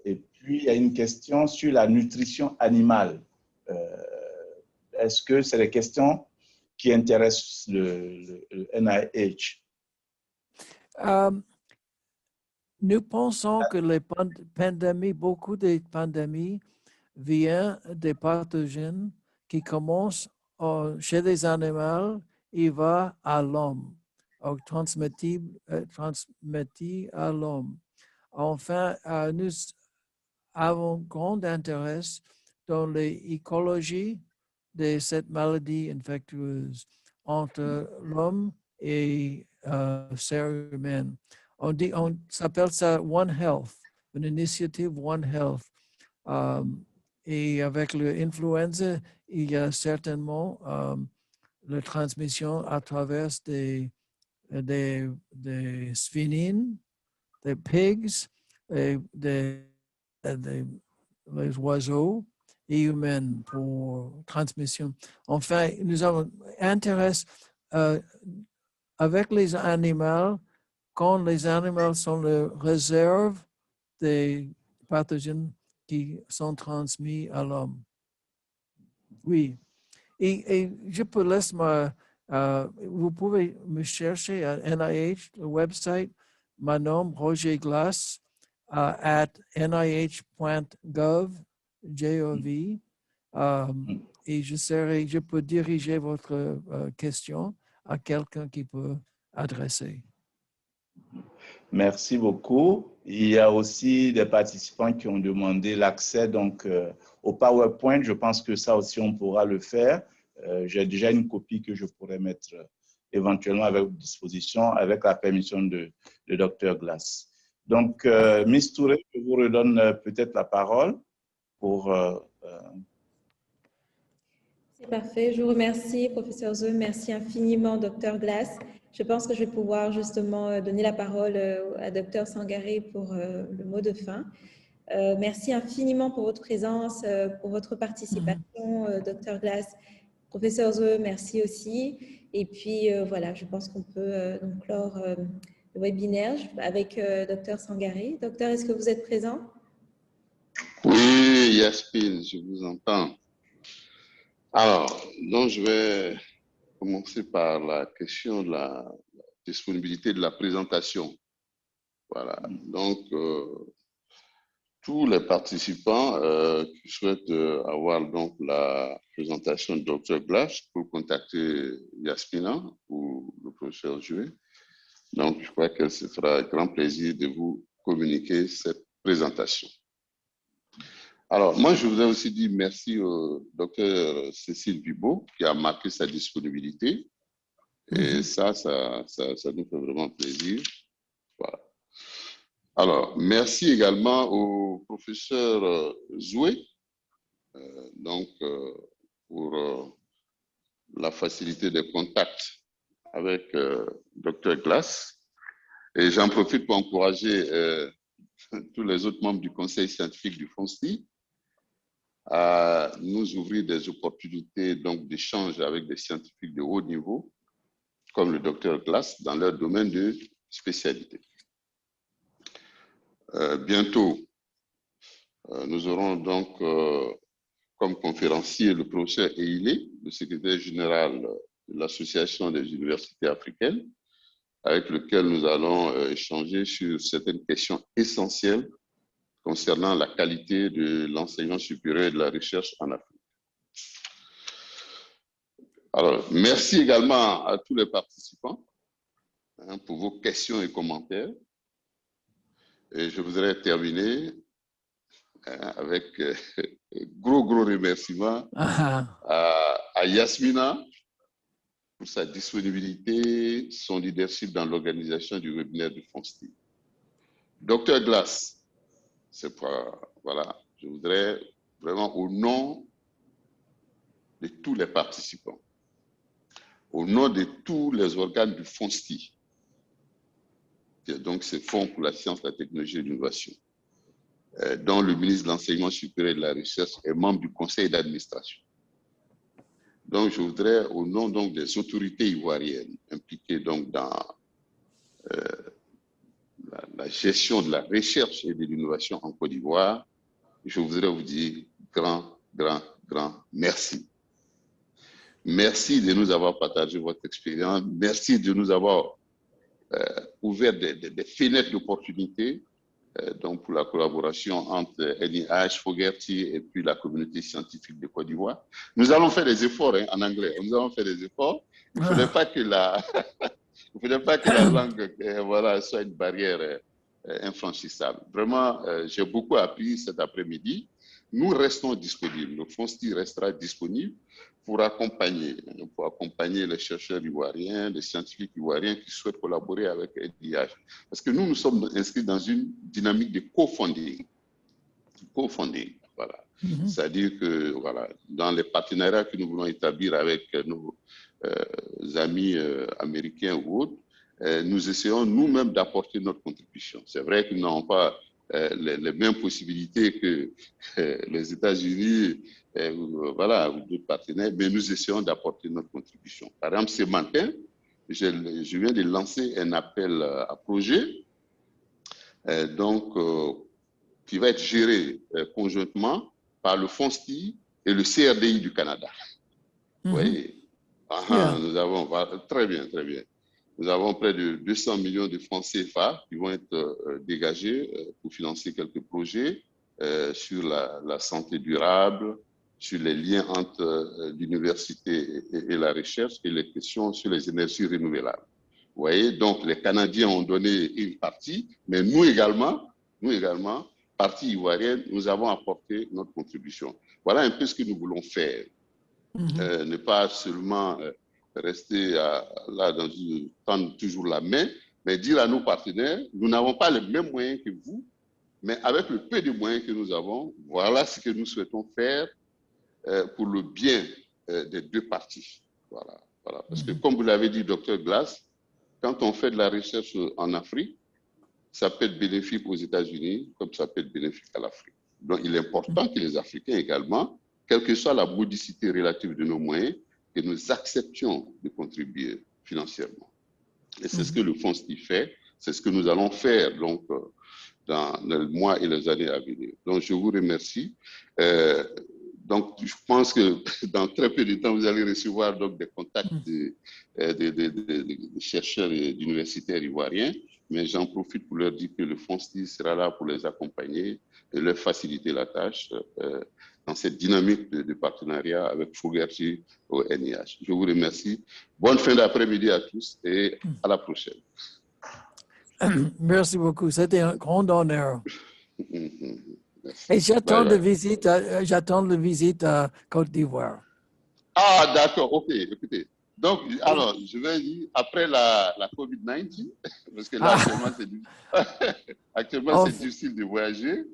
Et puis, il y a une question sur la nutrition animale. Est-ce que c'est les questions qui intéressent le NIH? Nous pensons que les pandémies, beaucoup de pandémies viennent des pathogènes qui commencent chez les animaux et vont à l'homme, transmis à l'homme. Enfin, nous avons grand intérêt dans l'écologie de cette maladie infectieuse entre l'homme et ser humain. On s'appelle ça One Health, une initiative One Health. Et avec l'influenza, il y a certainement la transmission à travers des sphinines, des pigs, des les oiseaux et humains pour transmission. Enfin, nous avons intérêt avec les animaux, quand les animaux sont la réserve des pathogènes qui sont transmis à l'homme. Oui. Et je peux laisser vous pouvez me chercher à NIH, le website, mon nom, Roger Glass, at nih.gov, G-O-V, et je peux diriger votre question à quelqu'un qui peut adresser. Merci beaucoup. Il y a aussi des participants qui ont demandé l'accès donc au PowerPoint. Je pense que ça aussi, on pourra le faire. J'ai déjà une copie que je pourrais mettre éventuellement à votre disposition avec la permission de Dr. Glass. Donc, Miss Touré, je vous redonne peut-être la parole pour... C'est parfait. Je vous remercie, professeur Zeu. Merci infiniment, Dr. Glass. Je pense que je vais pouvoir justement donner la parole à Dr. Sangaré pour le mot de fin. Merci infiniment pour votre présence, pour votre participation, Dr. Glass. Professeur Zeu, merci aussi. Et puis, voilà, je pense qu'on peut donc clore le webinaire avec Dr. Sangaré. Docteur, est-ce que vous êtes présent? Oui, Yasmine, je vous entends. Alors, donc je vais commencer par la question de la disponibilité de la présentation. Voilà, donc tous les participants qui souhaitent avoir donc la présentation de Dr. Glass pour contacter Yasmina ou le professeur Jouet. Donc, je crois qu'elle se fera un grand plaisir de vous communiquer cette présentation. Alors, moi, je voudrais aussi dire merci au docteur Cécile Bibeau qui a marqué sa disponibilité. Et ça nous fait vraiment plaisir. Voilà. Alors, merci également au professeur Zoué pour la facilité des contacts avec Dr. Glass. Et j'en profite pour encourager tous les autres membres du conseil scientifique du FONSTI à nous ouvrir des opportunités d'échange avec des scientifiques de haut niveau, comme le Dr. Glass, dans leur domaine de spécialité. Bientôt, nous aurons donc comme conférencier le professeur Eilé, le secrétaire général de l'Association des universités africaines, avec lequel nous allons échanger sur certaines questions essentielles concernant la qualité de l'enseignement supérieur et de la recherche en Afrique. Alors, merci également à tous les participants pour vos questions et commentaires. Et je voudrais terminer avec gros remerciements à Yasmina pour sa disponibilité, son leadership dans l'organisation du webinaire du FONSTI. Dr. Glass, voilà, je voudrais vraiment au nom de tous les participants, au nom de tous les organes du FONSTI, donc c'est Fonds pour la science, la technologie et l'innovation, dont le ministre de l'Enseignement supérieur et de la Recherche est membre du conseil d'administration. Donc, je voudrais, au nom des autorités ivoiriennes impliquées dans la gestion de la recherche et de l'innovation en Côte d'Ivoire, je voudrais vous dire grand merci. Merci de nous avoir partagé votre expérience. Merci de nous avoir ouvert des fenêtres d'opportunités pour la collaboration entre NIH, Fogerty et puis la communauté scientifique de Côte d'Ivoire. Nous allons faire des efforts en anglais. Nous allons faire des efforts. Il ne faudrait pas que la langue voilà, soit une barrière infranchissable. Vraiment, j'ai beaucoup appris cet après-midi. nous restons disponibles. Le FONSTI restera disponible pour accompagner les chercheurs ivoiriens, les scientifiques ivoiriens qui souhaitent collaborer avec NIH. Parce que nous sommes inscrits dans une dynamique de co-funding. Voilà. C'est-à-dire que, voilà, dans les partenariats que nous voulons établir avec nos amis américains ou autres, nous essayons nous-mêmes d'apporter notre contribution. C'est vrai qu'ils n'ont pas les mêmes possibilités que les États-Unis, voilà, ou d'autres partenaires, mais nous essayons d'apporter notre contribution. Par exemple, ce matin, je viens de lancer un appel à projet, qui va être géré conjointement par le FONSTI et le CRDI du Canada. Vous voyez? Nous avons, très bien, très bien. Nous avons près de 200 millions de francs CFA qui vont être dégagés pour financer quelques projets sur la santé durable, sur les liens entre l'université et la recherche et les questions sur les énergies renouvelables. Vous voyez, donc les Canadiens ont donné une partie, mais nous également, partie ivoirienne, nous avons apporté notre contribution. Voilà un peu ce que nous voulons faire. Ne pas seulement rester là dans tendre toujours la main, mais dire à nos partenaires, nous n'avons pas les mêmes moyens que vous, mais avec le peu de moyens que nous avons, voilà ce que nous souhaitons faire pour le bien des deux parties. Voilà. Parce que comme vous l'avez dit, Dr Glass, quand on fait de la recherche en Afrique, ça peut être bénéfique aux États-Unis, comme ça peut être bénéfique à l'Afrique. Donc, il est important que les Africains également, quelle que soit la modicité relative de nos moyens, que nous acceptions de contribuer financièrement. Et c'est ce que le FONSTI fait, c'est ce que nous allons faire donc, dans les mois et les années à venir. Donc, je vous remercie. Donc, je pense que dans très peu de temps, vous allez recevoir donc, des contacts des chercheurs et d'universitaires ivoiriens. Mais j'en profite pour leur dire que le FONSTI sera là pour les accompagner et leur faciliter la tâche dans cette dynamique de partenariat avec Fogarty au NIH. Je vous remercie. Bonne fin d'après-midi à tous et à la prochaine. Merci beaucoup. C'était un grand honneur. Merci. Et j'attends Bye, la visite à Côte d'Ivoire. Ah, d'accord. OK. Écoutez. Donc, alors, je vais dire, après la COVID-19, parce que là, actuellement, c'est difficile de voyager,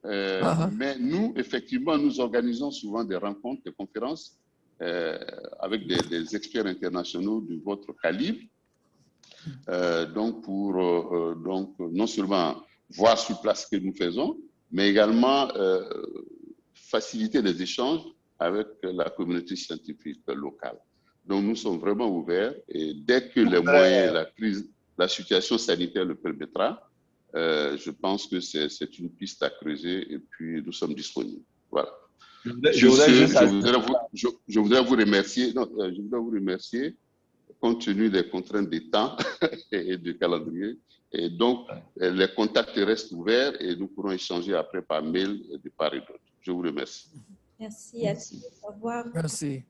mais nous, effectivement, nous organisons souvent des rencontres, des conférences avec des experts internationaux de votre calibre, donc pour non seulement voir sur place ce que nous faisons, mais également faciliter les échanges avec la communauté scientifique locale. Donc, nous sommes vraiment ouverts et dès que les moyens, la situation sanitaire le permettra, je pense que c'est une piste à creuser et puis nous sommes disponibles. Voilà. Je voudrais vous remercier. Non, je voudrais vous remercier compte tenu des contraintes de temps et du calendrier. Et donc, les contacts restent ouverts et nous pourrons échanger après par mail de part et d'autre. Je vous remercie. Merci à tous. Au revoir. Merci.